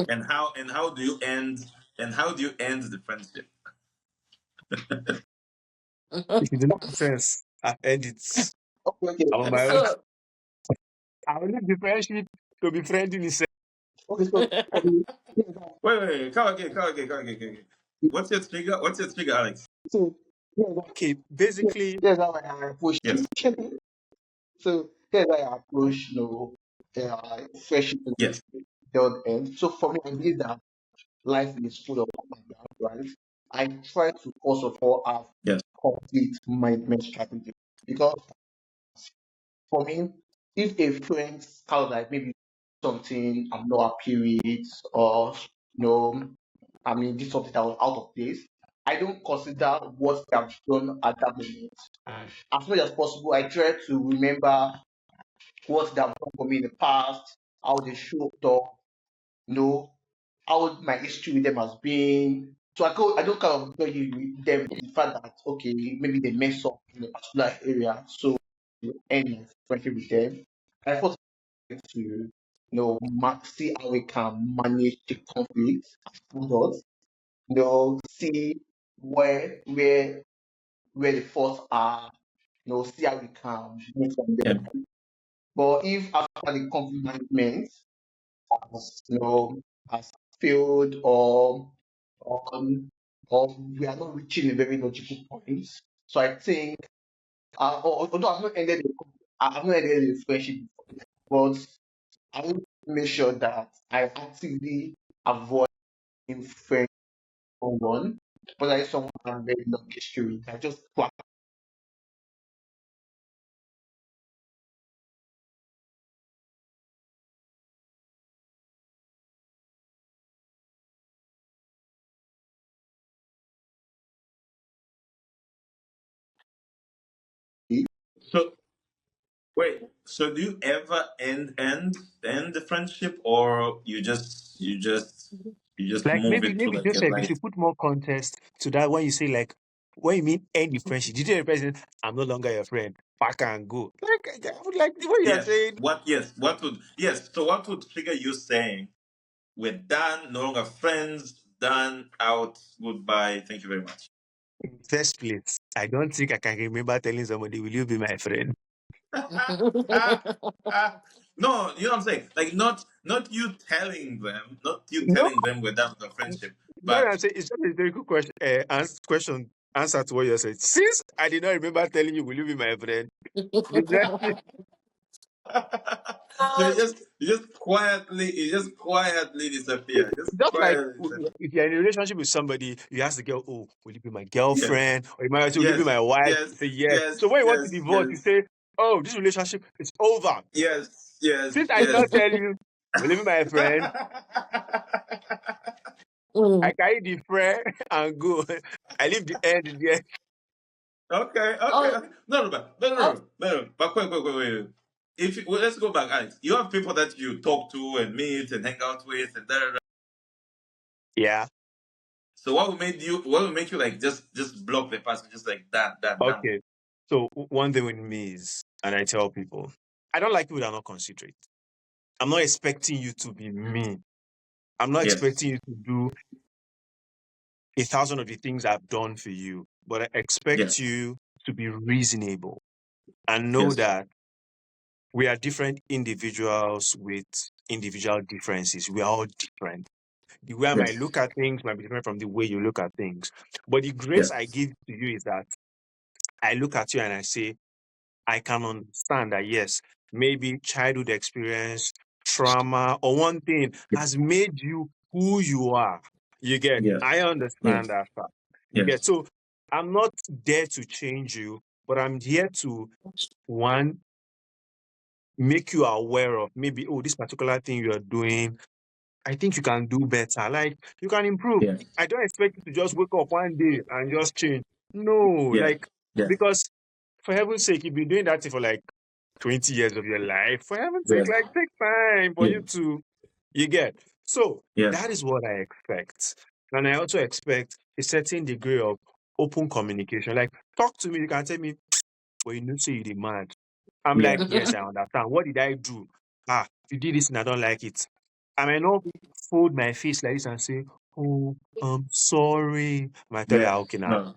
And how do you end the friendship? If you do not sense, I end it. Okay, okay, I'm on my own. So I will leave the friendship to be friendly itself. okay. So okay, here's how, Wait, come again, come again, come again, come again. What's your trigger, Alex? so Okay, basically, here's how I approach Yes, it. So here's how I approach, friendship yes, don't end. So for me, I believe that life is full of up and down, right? I try to first of all have yes, complete management strategy because for me, if a friend kind of like maybe something I'm not happy with, or I mean, did something that was out of place, I don't consider what they have done at that moment. As much as possible, I try to remember what they have done for me in the past, how they showed up, you know, how my history with them has been. So I don't kind of tell you with them the fact that okay, maybe they mess up in a particular area, so end my friendship with them. I first like to see how we can manage the conflict as adults. See where the faults are. See how we can move from yeah, there. But if after the conflict management has has failed, um, or we are not reaching a very logical point. So I think, although I've not ended the friendship, but I will make sure that I actively avoid being friends with someone, but I someone I have very long history with. I just quietly. so wait, so do you ever end the friendship, or you just like move maybe it to maybe like a Joseph, you light? should put more context to that when you say like when you mean end the friendship. Did you tell the person I'm no longer your friend? Pack and go. I would like what you're Yes. saying. So what would trigger you saying we're done, no longer friends, done, out, goodbye, thank you very much? In the first place, I don't think I can remember telling somebody, "Will you be my friend?" No, you know what I'm saying? Like not you telling them, not you No, telling them we're done with the friendship, what but I'm saying is just a very good question. Question answer to what you said. Since I did not remember telling you, "Will you be my friend?" The next so you just quietly disappear. Just just like quietly disappear. if you're in a relationship with somebody, you ask the girl, "Oh, will you be my Yes. girlfriend?" Or you might say, "Will you be Yes. my wife?" Yes. You say yes. Yes. So when you want to Yes. divorce, you Yes. say, "Oh, this relationship is over." Yes. Yes. Since I did not Yes. tell you, "Will you be my friend?" I Mm. carry the friend and go. I leave the end there. Okay, okay, Oh, okay. oh, No. But wait. Well, let's go back, Alex. You have people that you talk to and meet and hang out with and da da da. Yeah. So what will make you like just block the person just like that, done? Okay. So one thing with me is, and I tell people. I don't like people that are not considerate. I'm not expecting you to be me. I'm not Yes. expecting you to do 1,000 of the things I've done for you, but I expect Yes. you to be reasonable and know Yes. that we are different individuals with individual differences. We are all different. The way I might Yes. look at things might be different from the way you look at things. But the grace I Yes. give to you is that I look at you and I say, I can understand that, yes, maybe childhood experience, trauma, or one thing has made you who you are. You get, Yes. I Yes. understand that fact. You get, Yes. so I'm not there to change you, but I'm here to, one, make you aware of maybe, oh, this particular thing you're doing, I think you can do better. Like, you can improve. Yes. I don't expect you to just wake up one day and just change. No, Yes. like, Yes. because for heaven's sake, you've been doing that thing for like 20 years of your life. For heaven's sake, Yes. like, take time for Yes. you to, you get. So Yes. that is what I expect. And I also expect a certain degree of open communication. Like, talk to me, you can tell me, but you know, say you're the mad. I'm Yeah. like, yes, I understand. What did I do? Ah, you did this and I don't like it. I may not fold my face like this and say, oh, I'm sorry. I might tell you, Yes. "Ah, okay, now. No.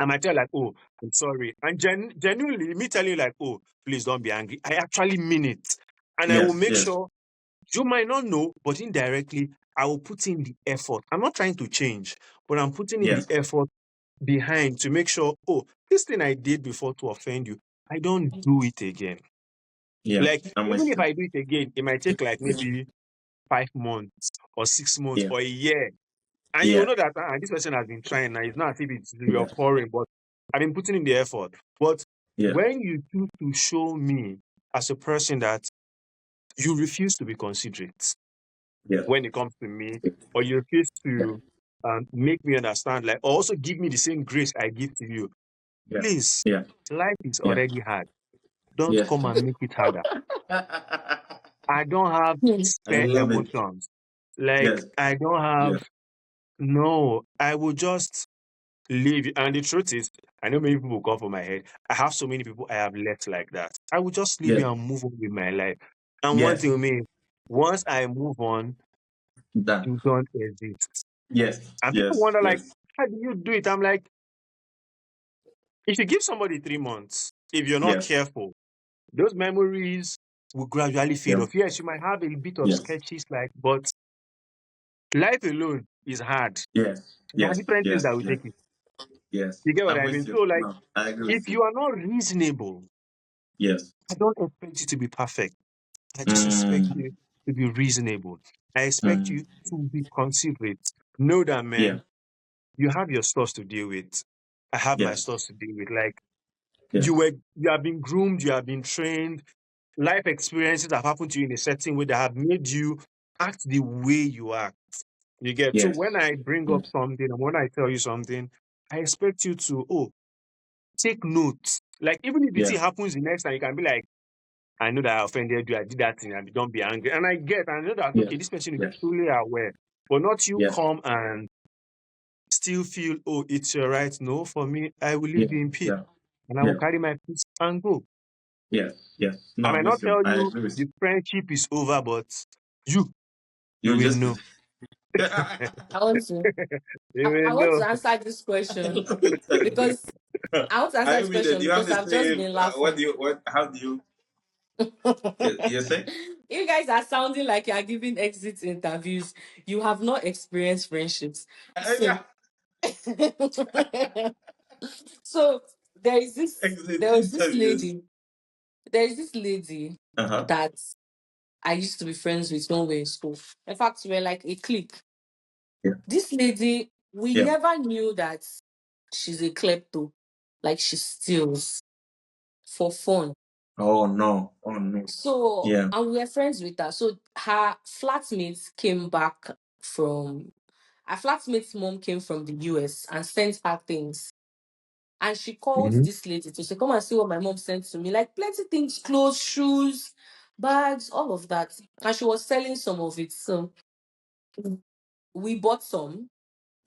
I might tell you, like, oh, I'm sorry. And genuinely, me telling you, like, oh, please don't be angry. I actually mean it. And I will Yes. make Yes. sure you might not know, but indirectly, I will put in the effort. I'm not trying to change, but I'm putting in the Yes. effort behind to make sure, oh, this thing I did before to offend you, I don't do it again. Yeah. Like, I'm even with if you. I do it again, it might take like maybe 5 months or 6 months Yeah. or a year. And you will Yeah. know that this person has been trying now. It's not as if it's Yeah. reoccurring, but I've been putting in the effort. But Yeah. when you choose to show me as a person that you refuse to be considerate Yeah. when it comes to me, or you refuse Yeah. to make me understand, like, or also give me the same grace I give to you, Yeah. please, Yeah. life is Yeah. already hard. Don't Yeah. come and make it harder. I don't have I spare love it. emotions. Like, Yes. I don't Yes. have, no, I will just leave you. And the truth is, I know many people will come for my head. I have so many people I have left like that. I will just leave Yes. you and move on with my life. And one thing Yes. with me, once I move on, Done. you don't exist. Yes. And people Yes. wonder, like, Yes. how do you do it? I'm like, if you give somebody 3 months, if you're not Yes. careful, those memories will gradually fade Yeah. off. Yes, you might have a bit of Yes. sketches, like, but life alone is hard. Yes. There are Yes. different things Yes. that will Yes. take it. Yes. You get what I'm I with mean? you. So, like, No, I agree if with you. you are not reasonable, Yes. I don't expect you to be perfect. I just expect Mm. you to be reasonable. I expect Mm. you to be considerate. Know that, Yeah. man, you have your stuff to deal with. I have my Yes. stuff to deal with. Like, Yes. you have been groomed, you have been trained. Life experiences have happened to you in a certain way that have made you act the way you act. You get, so Yes. when I bring up Yes. something and when I tell you something, I expect you to, oh, take note. Like, even if the Yeah. thing happens the next time, you can be like, I know that I offended you, I did that thing, and don't be angry. And I know that, Yes. okay, this person is Yes. truly aware. But not you Yes. come and still feel, oh, it's your right. No, for me, I will Yeah. leave you in peace Yeah. and I will Yeah. carry my peace and go. Yes. Yes. No, I I'm might not with you. tell I you agree with the you. friendship is over, but you, you You will just. know. I want to You will I want know. to answer this question Exactly. because I want to answer I this mean, do question you have because the I've just same? been What laughing. do you? What? How do you? You say? You guys are sounding like you are giving exit interviews. You have not experienced friendships. Yeah. So, so there is this Exit there was this interviews. lady. There is this lady Uh-huh. that I used to be friends with when we were in school. In fact, we were like a clique. Yeah. This lady, we Yeah. never knew that she's a klepto. Like she steals for fun. Oh no. Oh no. So, Yeah. and we were friends with her. So her flatmates came back from her flatmate's mom came from the US and sent her things. And she called Mhm. this lady to say, come and see what my mom sent to me. Like plenty things, clothes, shoes, bags, all of that. And she was selling some of it. So we bought some.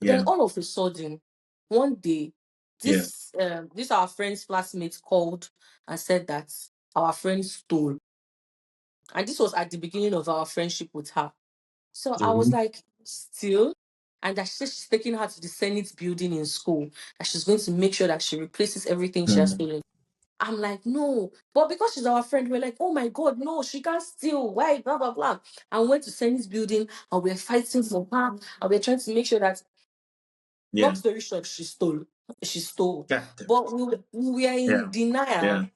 Then Yeah. all of a sudden, one day, Yeah. this our friend's classmate called and said that our friend stole. And this was at the beginning of our friendship with her. So I was Mhm. like, still? And that she said she's taking her to the Senate building in school. That she's going to make sure that she replaces everything she has Mm. stolen. I'm like, no. But because she's our friend, we're like, oh my God, no, she can't steal. Why? Blah, blah, blah. And we went to Senate building and we're fighting for her. And we're trying to make sure that, long Yeah. story short, she stole. She stole. God damn it. But we were Yeah. in denial. Yeah.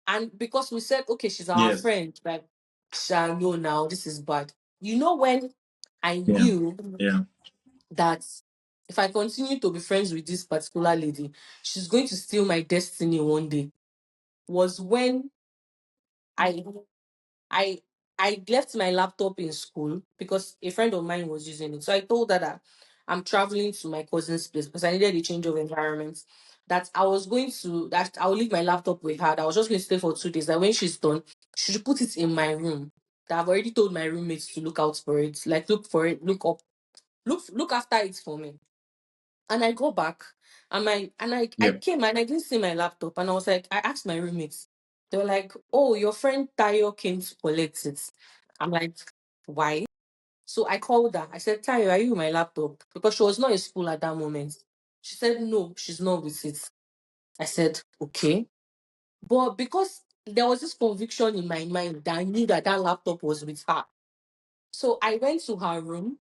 And because we said, okay, she's our Yes. friend, like, shall know now, this is bad. You know, when I Yeah. knew Yeah. that if I continue to be friends with this particular lady, she's going to steal my destiny one day, was when I I I left my laptop in school because a friend of mine was using it. So I told her that I'm traveling to my cousin's place because I needed a change of environment. That I was going to that I will leave my laptop with her. That I was just going to stay for 2 days. That when she's done, she should put it in my room. That I've already told my roommates to look out for it, like look for it, look up, look after it for me. And I go back and I Yeah. came and I didn't see my laptop. And I was like, I asked my roommates. They were like, oh, your friend Tayo came to collect it. I'm like, why? So I called her. I said, Tayo, are you with my laptop? Because she was not in school at that moment. She said, no, she's not with it. I said, okay. But because there was this conviction in my mind that I knew that that laptop was with her. So I went to her room.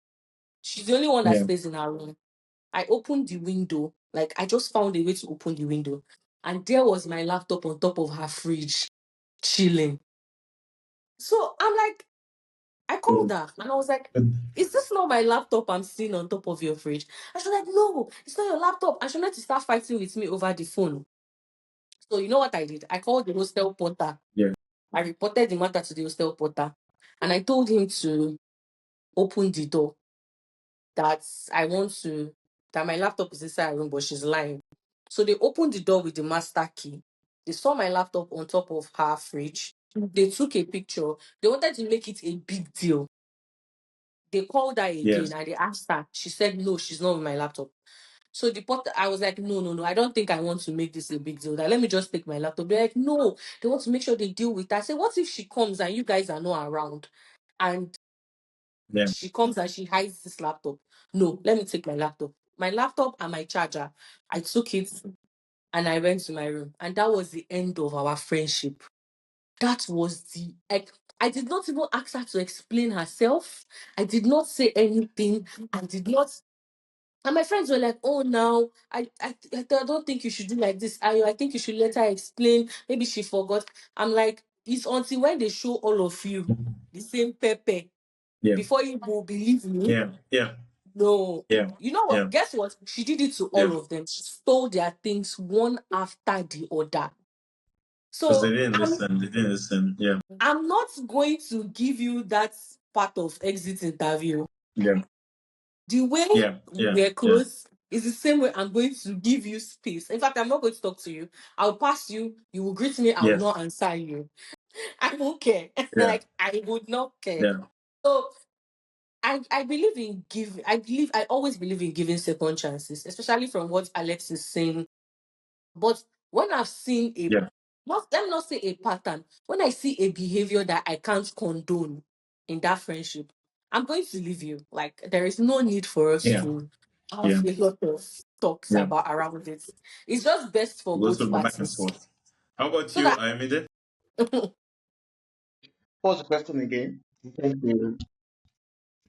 She's the only one that Yeah. stays in her room. I opened the window, like I just found a way to open the window, and there was my laptop on top of her fridge, chilling. So I'm like, I called Oh, her and I was like, good. is this not my laptop I'm seeing on top of your fridge? And she was like, no, it's not your laptop. And she wanted to start fighting with me over the phone. So you know what I did? I called the hostel porter. Yeah. I reported the matter to the hostel porter, and I told him to open the door. That I want to that my laptop is inside her room, but she's lying. So they opened the door with the master key. They saw my laptop on top of her fridge. They took a picture. They wanted to make it a big deal. They called her again Yes. and they asked her. She said, no, she's not with my laptop. So the pot, I was like, no, no, no, I don't think I want to make this a big deal. That let me just take my laptop. They're like, no, they want to make sure they deal with her. I said, what if she comes and you guys are not around? And Yeah. she comes and she hides this laptop. No, let me take my laptop. My laptop and my charger. I took it and I went to my room. And that was the end of our friendship. That was I did not even ask her to explain herself. I did not say anything. I did not. And my friends were like, oh, now, I don't think you should do like this. I think you should let her explain. Maybe she forgot. I'm like, it's until when they show all of you the same Pepe Yeah. before you will believe me. Yeah. Yeah. No. Yeah. You know Yeah. what? Guess what? She did it to Yeah. all of them. She stole their things one after the other. Because they So didn't listen. They didn't listen. Yeah. I'm not going to give you that part of exit interview. Yeah. The way Yeah. Yeah. we're Yeah. close is the same way I'm going to give you space. In fact, I'm not going to talk to you. I'll pass you. You will greet me. I will Yes. not answer you. I won't care. Yeah. Like I would not care. Yeah. So I believe in give. I always believe in giving second chances, especially from what Alex is saying. But when I've seen Yeah. not let me not say a pattern, when I see a behavior that I can't condone in that friendship, I'm going to leave you. Like there is no need for us Yeah. to Yeah. have a lot of talks Yeah. about around it. It's just best for Goes both from the back and parties. forth. How about So you, that Ayomide? What's the question again? Thank you.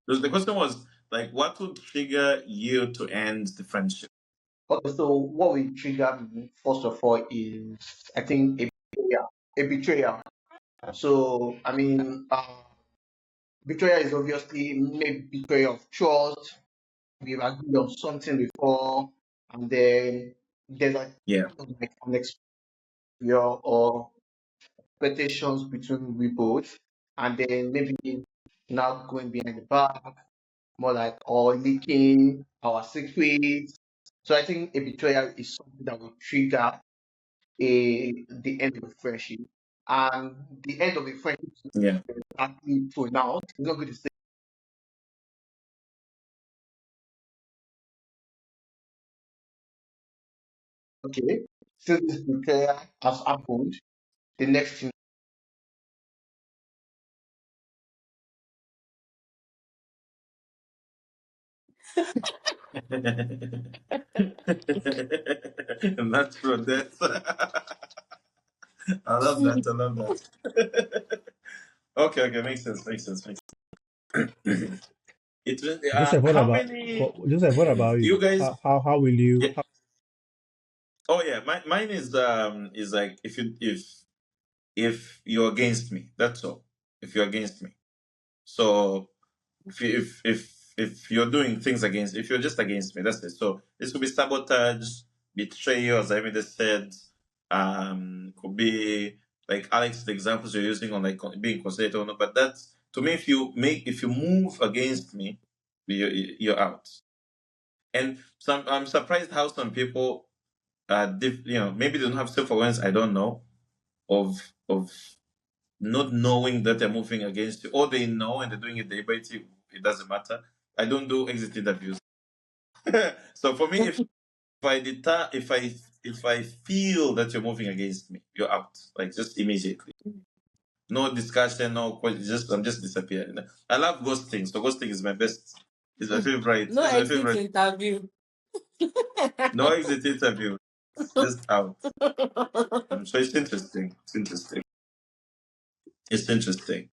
Because the question was like, what would trigger you to end the friendship? Okay, so what will trigger me first of all is I think a betrayal. A betrayal. So I mean, betrayal is obviously maybe betrayal of trust. We've agreed on something before, and then there's Yeah. like an experience or expectations between we both, and then maybe now going behind the back, more like or leaking our secrets. So I think a betrayal is something that will trigger the end of a friendship, and the end of a friendship is Yeah. not exactly pronounced. It's not going to say, okay, since this betrayal has happened, the next thing Natural death. I love that. I love that. Okay, okay, makes sense. Makes sense. Makes sense. It Joseph, what how about many Joseph? What about you you? guys? How will you? Yeah. Oh yeah, mine is like if you're against me, that's all. If you're against me, so if you're doing things against, if you're just against me, that's it. So this could be sabotage, betrayal, as I even just said. Could be like Alex, the examples you're using on like being considerate or not. But that's to me, if you move against me, you're out. And I'm surprised how some people maybe they don't have self awareness. I don't know of not knowing that they're moving against you, or they know and they're doing it deliberately. It doesn't matter. I don't do exit interviews. So for me, if I feel that you're moving against me, you're out. Like just immediately. No discussion, no question. Just I'm just disappearing. I love ghosting. So ghosting is my best. Is my favorite. No Is my exit favorite. interview. No exit interview. Just out. So it's interesting. It's interesting. It's interesting.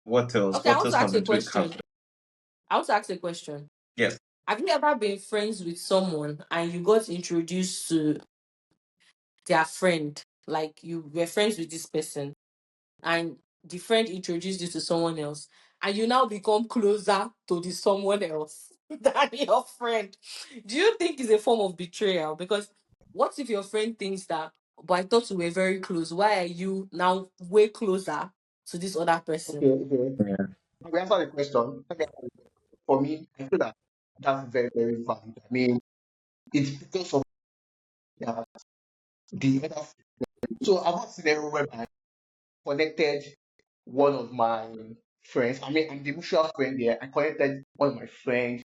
What else? Okay, I What want else to have ask a the tweak question. happened? I want to ask a question. Yes. Have you ever been friends with someone and you got introduced to their friend? Like you were friends with this person and the friend introduced you to someone else, and you now become closer to the someone else than your friend. Do you think it's a form of betrayal? Because what if your friend thinks that, but I thought we were very close. Why are you now way closer to this other person? Okay, okay. Yeah. We answer the question. Okay. For me, I feel that that's very, very valid. I mean, it's because of that the other. So I've had scenario where I connected one of my friends. I mean, I'm the mutual friend there. I connected one of my friends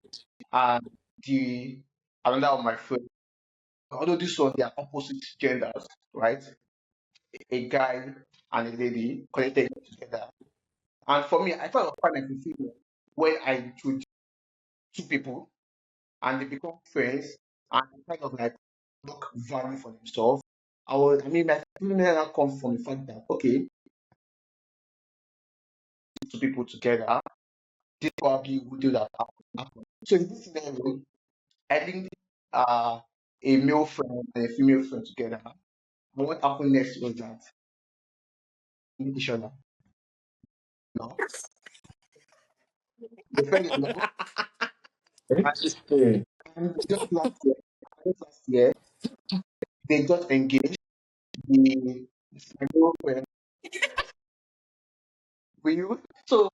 and the another of my friends. Although this was their opposite genders, right? A guy and a lady connected together. And for me, I felt quite fulfilling when I introduced two people and they become friends and kind of like look value for themselves. I mean, my feeling now comes from the fact that okay, two people together, this probably would do that happen. So in this scenario, I think a male friend and a female friend together. And what happened next was that meet each other. No, the friend is not, Interesting. and just last year, they got engaged. The my male friend with you. So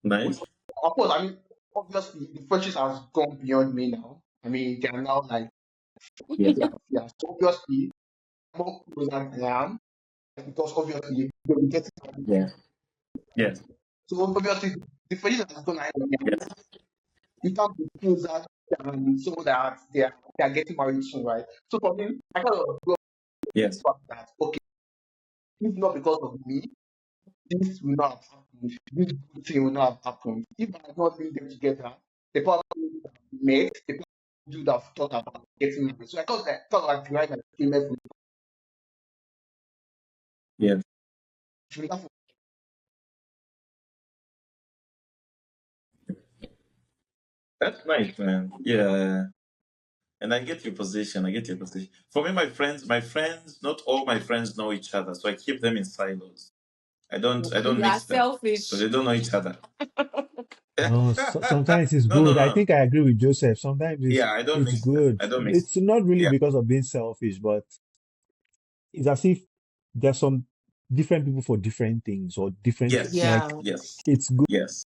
Nice. of course, I mean, obviously the friendship has gone beyond me now. I mean, they are now like Yes. yeah. So obviously, more closer than I am because obviously they will get married. Yeah. Yes. So obviously the friendship has gone ahead of me. Yes. You can't be closer than so that they are getting married soon, right? So for me, I kind of go Yes. back that okay, if not because of me, this will not have happened. This good thing will not have happened. If I had not been them together, they probably would have met. They probably would have thought about getting married. So I thought like derive my female Yes. from that. That's nice, man. Yeah. And I get your position. I get your position. For me, my friends, not all my friends know each other, so I keep them in silos. I don't You are mix them, so selfish. they don't know each other. No, sometimes it's No, no, good. I no. think I agree with Joseph. Sometimes Yeah, I don't it's mix them. good. I don't mix them. It's not really Yeah. because of being selfish, but it's as if there's some different people for different things or different Yes. like Yeah. Yes. it's good. Yes.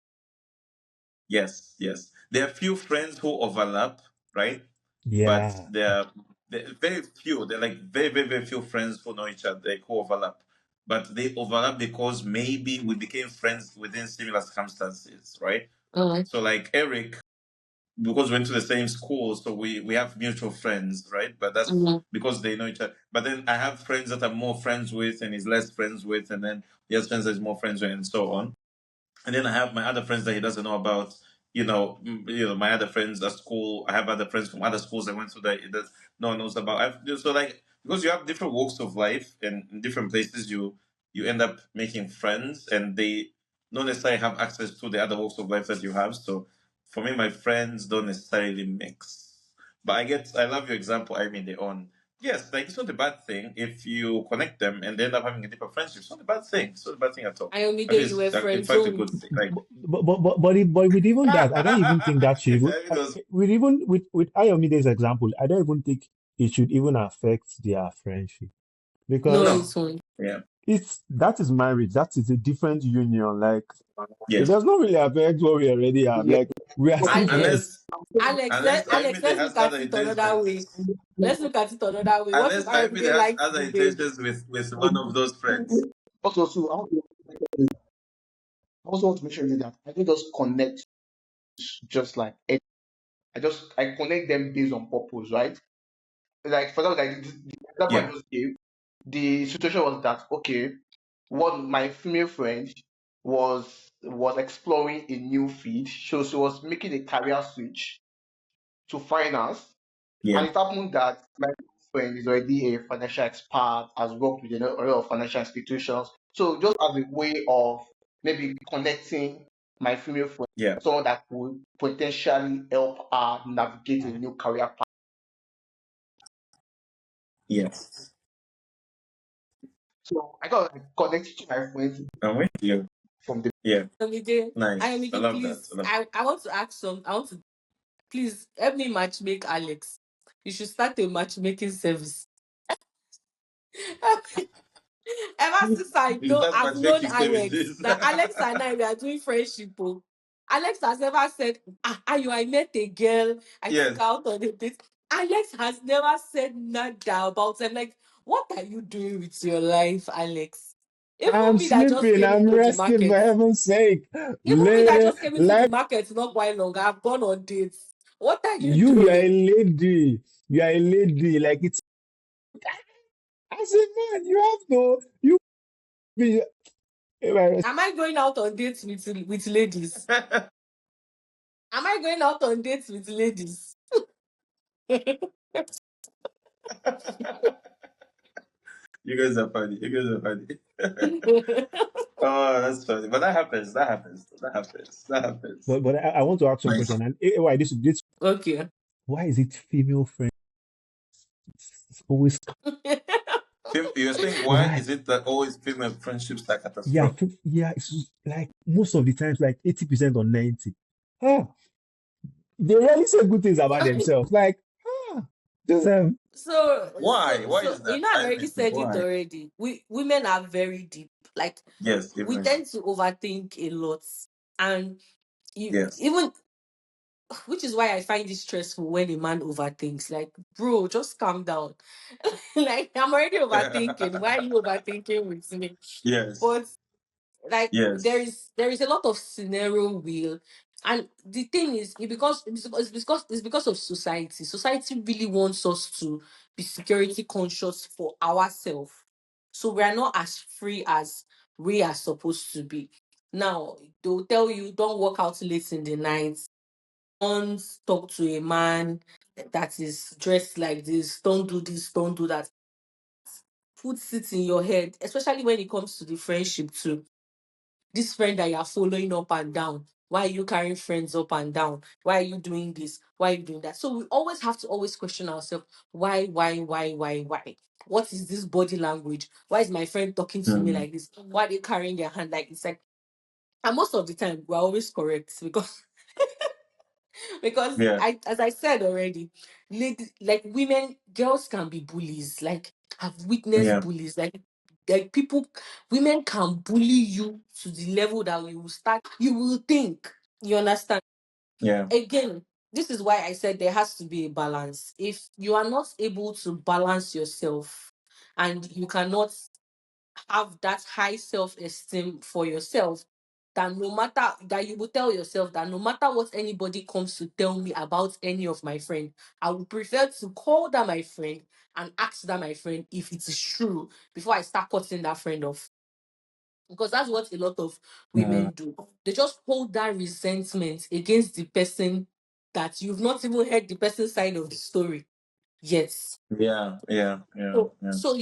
Yes. Yes. There are few friends who overlap, right? But Yeah. there are very few. They're like very, very, very few friends who know each other, like who overlap. But they overlap because maybe we became friends within similar circumstances, right? Mm. So like Eric, because we went to the same school, so we have mutual friends, right? But that's Mm. because they know each other. But then I have friends that I'm more friends with and he's less friends with, and then he has friends that he's more friends with, and so on. And then I have my other friends that he doesn't know about, my other friends at school. I have other friends from other schools I went to that no one knows about. So like because you have different walks of life and in different places, you end up making friends, and they don't necessarily have access to the other walks of life that you have. So for me, my friends don't necessarily mix. But I love your example. I mean, they own. Yes, like it's not a bad thing if you connect them and they end up having a deeper friendship. It's not a bad thing. It's not a bad thing at all. Actually, Ayomide, you were in friend fact, a zone. good thing. Like, But with even that, I don't even think that should even, I mean, those, with even with Ayomide's example, I don't even think it should even affect their friendship No, no, because it won't. yeah, that is marriage. That is a different union. Like it yes. does not really affect what we already have. Yeah. Like we are still Alex, friends. Unless Alex, Ayomide let's has look at other it another way. intentions. Let's look at it another way. What if Unless Ayomide Ayomide has likes other the babe? intentions with one of those friends. Also, so I also want to mention that I don't just connect just like it. I connect them based on purpose, right? Like for example, like the example I Yeah, just gave, the situation was that okay, one my female friend was exploring a new field, so she was making a career switch to finance, yeah, and it happened that my friend is already a financial expert, has worked with a lot of financial institutions. So just as a way of maybe connecting my female friend, yeah, someone that would potentially help her navigate a new career path. yes. So I got like, connected to my friends I'm with you. from the Yeah, Ayomide, nice. I Ayomide, love that. please. I want to ask some. I want to please help me matchmake Alex. You should start a matchmaking service. Ever since Is that I've known matchmaking Alex, services? that Alex and I we are doing friendship. Oh. Alex has never said, Ayo, I met a girl, I took Yes. her out on a date. Alex has never said nada about it. I'm like, what are you doing with your life, Alex? Even I'm me that just sleeping. came I'm into the resting. For market, heaven's sake, even me that lady, just came into the like market not quite long, I've gone on dates. What are you you are a doing? lady. You are a lady. Like it's as a man, you have to you be. Am I going out on dates with ladies? Am I going out on dates with ladies? You guys are funny. You guys are funny. Oh, that's funny. But that happens. That happens. That happens. That happens. But I want to ask some Nice. question. And why this Okay. why is it female friends? It's always You're saying why why? is it that always female friendships are Yeah, catastrophic? yeah. It's just like most of the times, like 80% or 90. Ah, they rarely say good things about themselves. Like just Why? Why So is you that? know, I've I already mean, said it why? already. We women are very deep. Like Yes, we even tend to overthink a lot, and you yes. even which is why I find it stressful when a man overthinks. Like, bro, just calm down. Like I'm already overthinking. Why are you overthinking with me? Yes. But like Yes. there is a lot of scenario wheel, and the thing is it's because of society really wants us to be security conscious for ourselves, so we are not as free as we are supposed to be. Now they'll tell you don't work out late in the night, don't talk to a man that is dressed like this, don't do that. Puts it in your head, especially when it comes to the friendship too. This friend that you're following up and down. Why are you carrying friends up and down? Why are you doing this? Why are you doing that? So we always have to always question ourselves. Why? What is this body language? Why is my friend talking to me Hmm. like this? Why are they carrying their hand like this? Like, and most of the time we're always correct because Yeah. as I said already, like women, girls can be bullies. Like I've witnessed Yeah. bullies. Like people, women can bully you to the level that you will think. You understand? Yeah. Again, this is why I said there has to be a balance. If you are not able to balance yourself and you cannot have that high self-esteem for yourself, that no matter that you will tell yourself that no matter what anybody comes to tell me about any of my friend, I would prefer to call that my friend and ask that my friend if it is true before I start cutting that friend off. because that's what a lot of Mm. women do. They just hold that resentment against the person that you've not even heard the person's side of the story yet. Yeah, yeah, yeah, yeah. So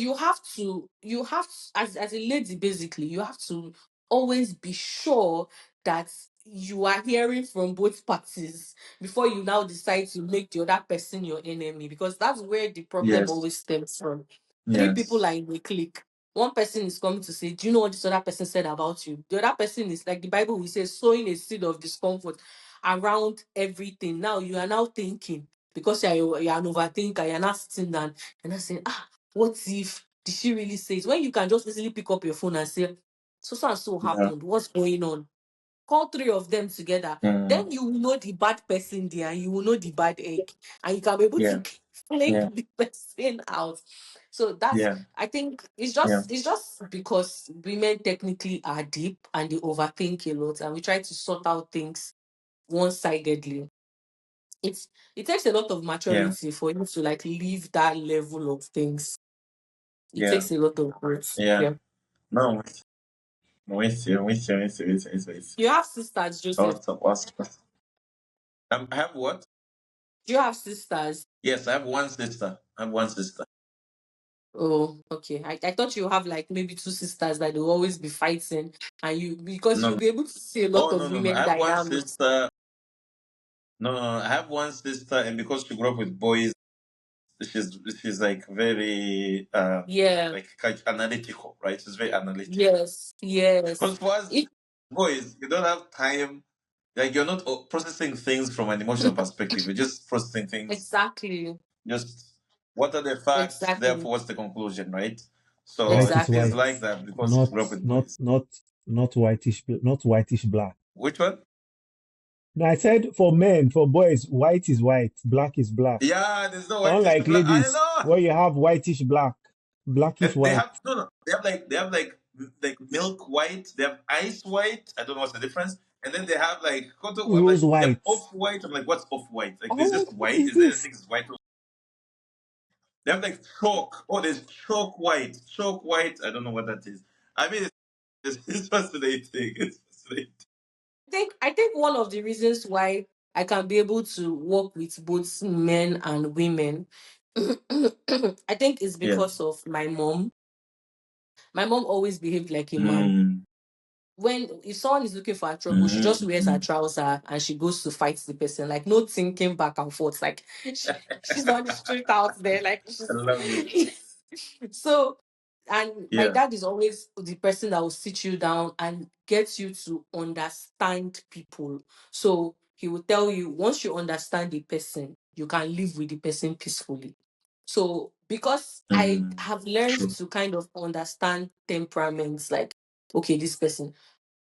as a lady, basically, you have to always be sure that you are hearing from both parties before you now decide to make the other person your enemy, because that's where the problem Yes, always stems from. Three people are yes. in a clique. One person is coming to say, do you know what this other person said about you? The other person is, like the Bible will say, sowing a seed of discomfort around everything. Now you are now thinking, because you're an overthinker, you're not sitting down and I saying, what if did she really say it? When you can just easily pick up your phone and say, so and so Yeah. happened, what's going on? Call three of them together. Mm. Then you will know the bad person there and you will know the bad egg. And you can be able to Yeah, flake yeah, the person out. So that's, yeah, I think yeah, it's just because women technically are deep and they overthink a lot and we try to sort out things one-sidedly. It takes a lot of yeah, maturity for you to like leave that level of things. It yeah, takes a lot of words. yeah. Yeah. No, with you. You have sisters, Joseph. What's I have what? Do you have sisters? Yes, I have one sister. I have one sister. Oh, okay. I thought you have like maybe two sisters that will always be fighting and you because No, you'll no. be able to see a lot Oh, of no, no, no. I women have one dynamics. sister. No, no, no. I have one sister, and because she grew up with boys, she's like very Yeah. like analytical, right? She's very analytical. Yes. Yes. Because for us It, boys, you don't have time. Like you're not processing things from an emotional perspective. You're just processing things. exactly. Just what are the facts? Exactly. Therefore, what's the conclusion, right? So White is she's Exactly. white, like that because she not grew up with not boys. not not whitish, not whitish black. Which one? No, I said for men, for boys, white is white, black is black. Yeah, there's no whitish Unlike black. I ladies, know. where you have whitish black, blackish They white. have no, no. They have like milk white. They have ice white. I don't know what's the difference. And then they have like I'm Rose like they have white. off white. I'm like, what's off white? Like I'm there's like, just what white. is Is there this? anything is white? They have like chalk. Oh, there's chalk white. Chalk white. I don't know what that is. I mean, it's fascinating. It's fascinating. I think one of the reasons why I can be able to work with both men and women, I think is Yeah. because of my mom. My mom always behaved like a man. Mm, When if someone is looking for her trouble, she just wears her mm, trouser and she goes to fight the person. Like no thinking back and forth. Like she's on the street out there. Like I love it. so. And my Yeah. dad is always the person that will sit you down and get you to understand people. So he will tell you once you understand the person, you can live with the person peacefully. So because I Mm, have learned true. to kind of understand temperaments, like okay, this person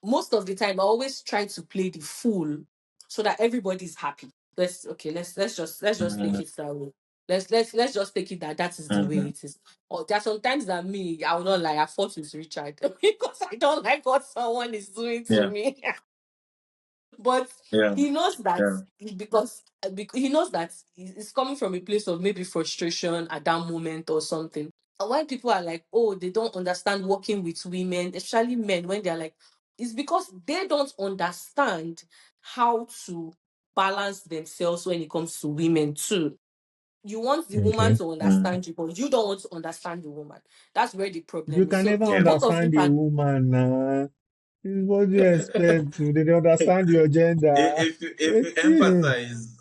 most of the time I always try to play the fool so that everybody's happy. Let's just take Mm, it that way. Let's just take it that that is the way mm, it is. Or there are sometimes that me, I will not lie, I fought with Richard because I don't like what someone is doing to yeah. me. But Yeah. he knows that Yeah. he knows that it's coming from a place of maybe frustration at that moment or something. And when people are like, oh, they don't understand working with women, especially men, when they're like, it's because they don't understand how to balance themselves when it comes to women too. You want the woman Okay. to Mm, understand you, but you don't want to understand the woman. That's where the You problem is. can So never if yeah. both of you understand a can, woman now. What do you expect? They don't understand your gender. If you It's empathize,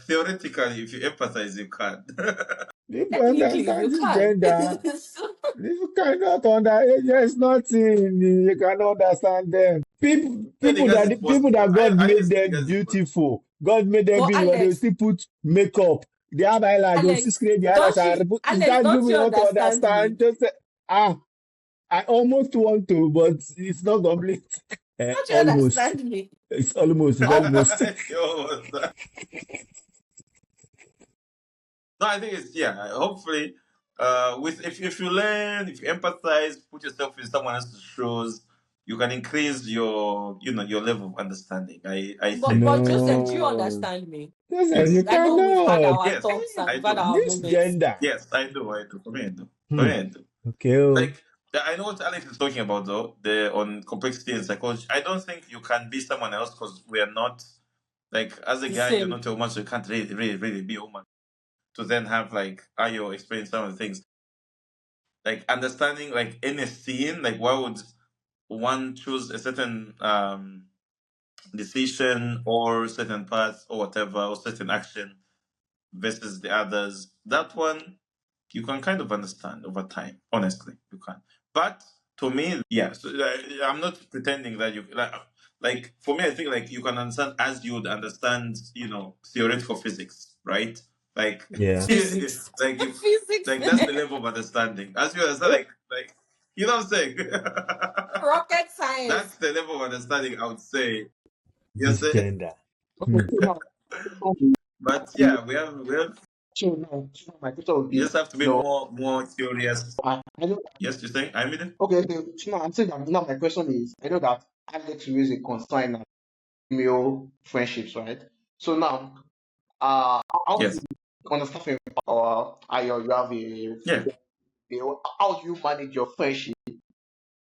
theoretically, if you empathize, you can. if you technically understand you this can. gender, So, if you cannot understand, there's nothing you cannot understand them. People, I people think that's that people impossible. that I God made honestly think them that's impossible. beautiful. God made them but beautiful, but they will Alex, still put makeup. They have highlight. They will still scrape the highlights. Is Alex, that don't people you you want to understand me? understand? Just say, ah, I almost want to, but it's not complete. Don't you Almost. understand me? It's almost. It's almost. Yo, no, I think it's yeah. Hopefully, with if you learn, if you empathize, put yourself in someone else's shoes, you can increase your level of understanding. I think. But Joseph, do you No. understand me? Joseph, Yes, you I know we've had cannot. our yes, talks and I we've had do. our This moments. gender. Yes, I do. I do. For me, I do. For Hmm. me, I do. Okay. Oh. Like I know what Alex is talking about though. The on complexity and psychology. I don't think you can be someone else because we are not like as a The guy. You're same. not a woman, so you can't really be a woman. To then have like Ayo explain some of the things, like understanding like in a scene, like why would one choose a certain decision or certain path or whatever or certain action versus the others. That one you can kind of understand over time. Honestly, you can. But to me, yeah. So, I'm not pretending that you like. For me, I think like you can understand as you would understand, theoretical physics, right? Like, Yeah. Physics. like you, Physics. like that's the level of understanding. As you understand, like you know what I'm saying. Rocket That's science. the level of understanding I would say. This Yes, gender. Okay, Hmm. so now my question but will be, yeah, we have so my question will you be, just have to be no, more curious. I know. Yes, you're saying I'm in it. Okay, okay. So now I'm saying that now my question is, I know that Alex raised a concern at male friendships, right? So now, how do Yes. you understand from or you have a Yeah. how do you manage your friendship,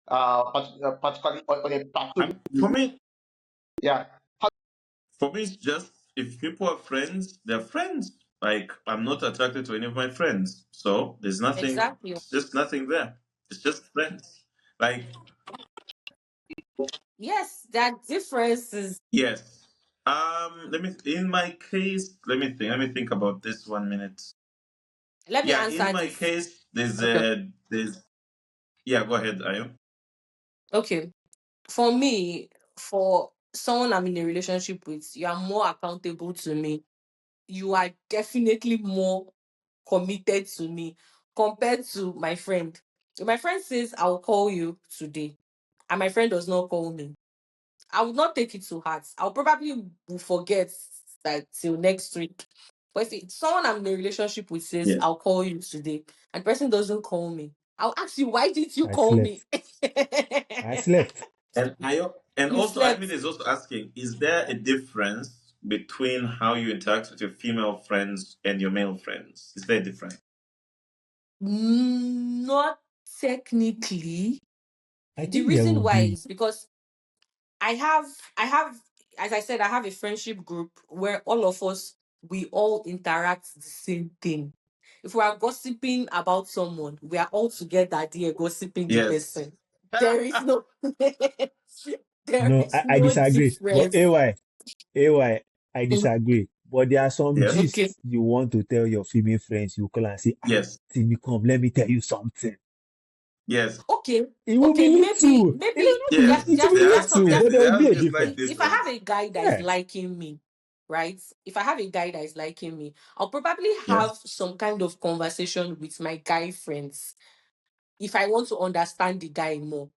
particularly on a platonic For basis? me, Yeah. it's just if people are friends, they're friends. Like I'm not attracted to any of my friends, so there's nothing. Exactly. It's just nothing there. It's just friends. Like Yes, that difference is. yes. Let me. In my case, let me think. Let me think about this 1 minute. Let me Yeah. In answer my this. case, there's Okay. there's. Yeah. Go ahead, Ayo. Okay. For me, for someone I'm in a relationship with, you are more accountable to me. You are definitely more committed to me compared to my friend. If my friend says, I'll call you today, and my friend does not call me, I would not take it to heart. I'll probably will forget like till next week. But if someone I'm in a relationship with says, Yes. I'll call you today, and the person doesn't call me, I'll ask you, why didn't you I call me? slept. I slept. And Ayo, and You also slept. Amin is also asking: is there a difference between how you interact with your female friends and your male friends? Is there a difference? Not technically. I The think there reason will why be. is because I have I have as I said, I have a friendship group where all of us we all interact the same thing. If we are gossiping about someone, we are all together there gossiping the Yes. person. There is no there No, is I no disagree. But difference. I disagree. But there are some Yes. Okay. gists you want to tell your female friends. You call and say, Yes. Timmy, come, let me tell you something. Yes. Okay. It will be Okay, little. You know, maybe not be, Yes. it will there be There are has to some be little, a, but there will there has be to a be a slight difference. if I have difference. a guy that is Yeah. liking me, right? If I have a guy that is liking me, I'll probably Yes. have some kind of conversation with my guy friends if I want to understand the guy more.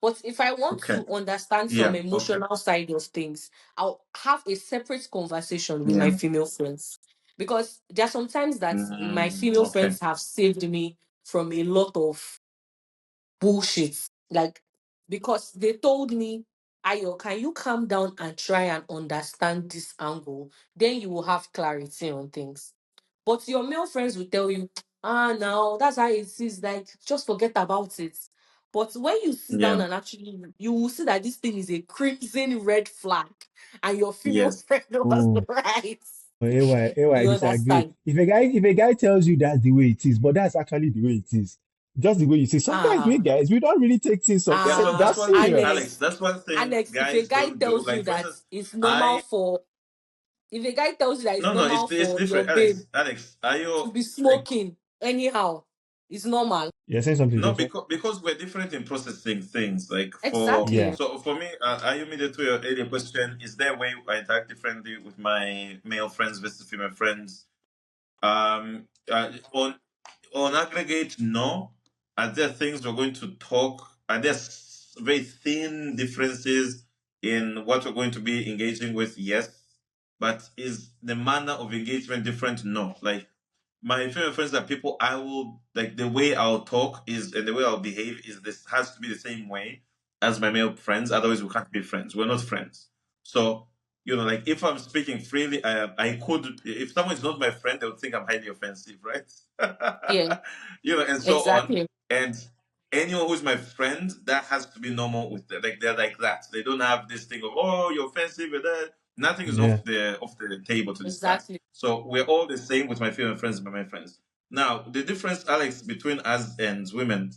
But if I want Okay. to understand some Yeah. Okay. emotional side of things, I'll have a separate conversation with my Yeah. female friends. Because there are sometimes that my female Okay. friends have saved me from a lot of bullshit. Like, because they told me, Ayo, can you calm down and try and understand this angle? Then you will have clarity on things. But your male friends will tell you, no, that's how it is. Like, just forget about it. But when you sit down Yeah. and actually, you will see that this thing is a crimson red flag, and your female Yes. friend was Oh, right. I You disagree. understand? If a guy tells you that's the way it is, but that's actually the way it is, just the way you say. Sometimes we Ah, guys we don't really take things so Yeah. So that's that one thing, serious. Alex. Alex, That's one thing Alex, if a guys guy don't do. tells you Like for that instance, it's normal I for if a guy tells you that it's no no. normal It's for your different, babe Alex. Alex, are to you be like smoking anyhow, it's normal. You're saying something, no, Joshua? because we're different in processing things. Like for Yeah. Exactly. so for me, are you immediate to your earlier question? Is there a way I interact differently with my male friends versus female friends? On aggregate, no. Are there things we're going to talk? Are there very thin differences in what we're going to be engaging with? Yes. But is the manner of engagement different? No. Like my female friends are people I will like the way I'll talk is and the way I'll behave is this has to be the same way as my male friends. Otherwise, we can't be friends. We're not friends. So like if I'm speaking freely, I could. If someone is not my friend, they would think I'm highly offensive, right? Yeah, And so on. exactly. And anyone who's my friend, that has to be normal with them. Like they're like that. They don't have this thing of, oh, you're offensive and that. Nothing is Yeah. off the table to discuss. Exactly. So we're all the same with my female friends and my friends. Now, the difference, Alex, between us and women,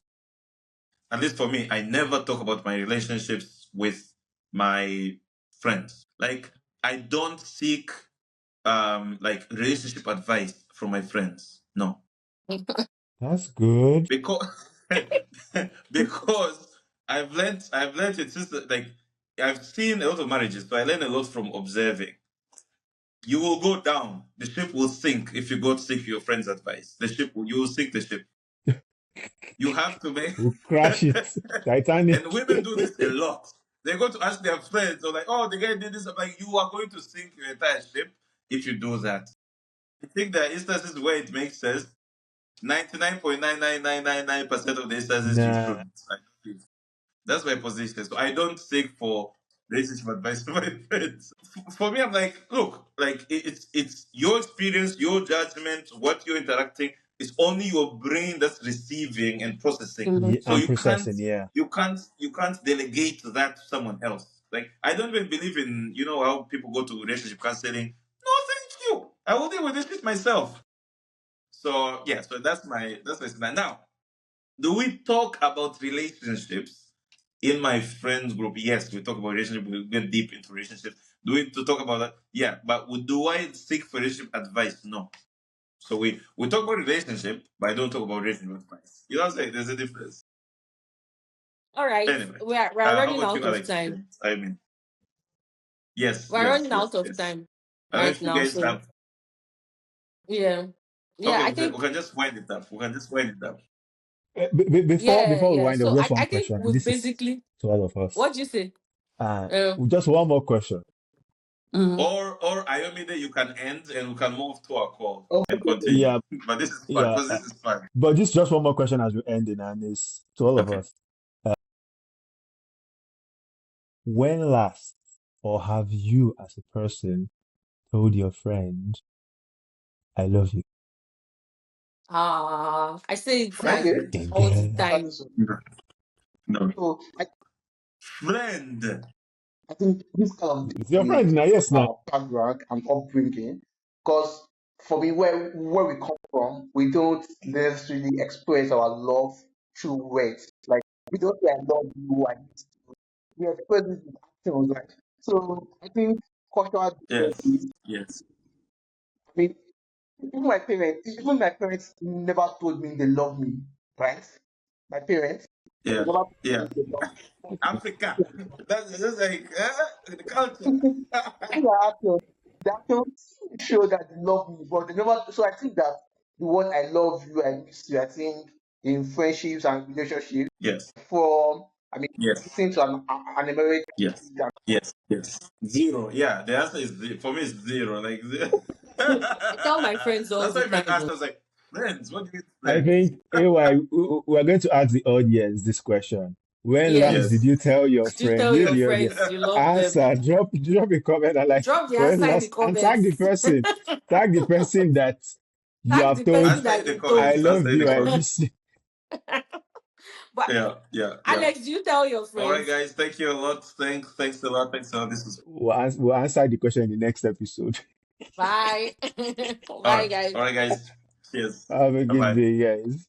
at least for me, I never talk about my relationships with my friends. Like I don't seek like relationship advice from my friends. No. That's good. Because because I've learned it since like I've seen a lot of marriages, so I learn a lot from observing. You will go down. The ship will sink if you go to seek your friend's advice. You will sink the ship. You have to make We'll crash it. and Titanic. women do this a lot. They go to ask their friends, or like, oh, the guy did this. I'm like, you are going to sink your entire ship if you do that. I think there are instances where it makes sense. 99.99999% of the instances you Nah. shouldn't. That's my position. So I don't seek for relationship advice from my friends. For me, I'm like, look, like it's your experience, your judgment, what you're interacting. It's only your brain that's receiving and processing. Mhm. Yeah, So I'm processing. Yeah. you can't delegate that to someone else. Like I don't even believe in how people go to relationship counseling. No, thank you. I will deal with this shit myself. So yeah, so that's my stand. Now, do we talk about relationships in my friends group? Yes, we talk about relationship. We get deep into relationships. Do we to talk about that? Yeah, but do I seek for relationship advice? No. So we talk about relationship, but I don't talk about relationship advice. You know what I'm saying? There's a difference. All right. Anyway, We're how running about out you, of Alex? time. I mean, yes, We're yes, running yes, out of yes. time I don't know right if you now. guys So have. yeah. Yeah, Okay, I we think can just wind it up. We can just wind it up. Before we yeah. wind up, So just I one think question, and we've this is basically to all of us. what do you say? Uh, Um just one more question. mhm. Or Ayomide, you can end and we can move to our call and Okay. continue. Yeah, But this is fun yeah. because this is fun. But this just one more question as we end in, and it's to all of Okay. us. When last, or have you as a person told your friend, "I love you"? I say it like Okay. Friend. all the Again. After time. this one. No. No. So Friend. I think this kind of It's deal your with friend now, yes, now. our background and upbringing, because for me, where we come from, we don't necessarily express our love through words. Like we don't say "I love you," we express it with actions. Like so, I think cultural Yes. differences. Yes. I mean, even my parents never told me they love me. Right? My parents, they Yeah. never told Yeah. me they love Africa. That's like the culture. me. Through their actions, the actions show that they love me, but they never. So I think that the word "I love you," "I miss you," I think in friendships and relationships, Yes. from I mean, Yes. listening to an American Yes. kid and Yes. Yes. Zero. Yeah. The answer is for me. It's zero. Like zero. I tell my friends all That's the why even time. asked. Oh. I was like, friends. What do you mean I friends? think, AY, we are going to ask the audience this question. When last did Yes. Yes. you tell your Did you friend, tell you, your the audience, friends you love them? answer, drop a comment and like, Drop the when answer in the last, and comments. tag the person that you Tag have the told, person Answer in that the you told. "I comments. Answer love in the you, I comments. miss you." But Yeah. Yeah. Yeah. Alex, do you tell your All right, friends? guys. Thank you a lot. Thanks a lot. Thanks a lot. This was We'll answer the question in the next episode. Bye. all Bye right. guys. All right, guys. Cheers. Have a Bye good bye. day, guys.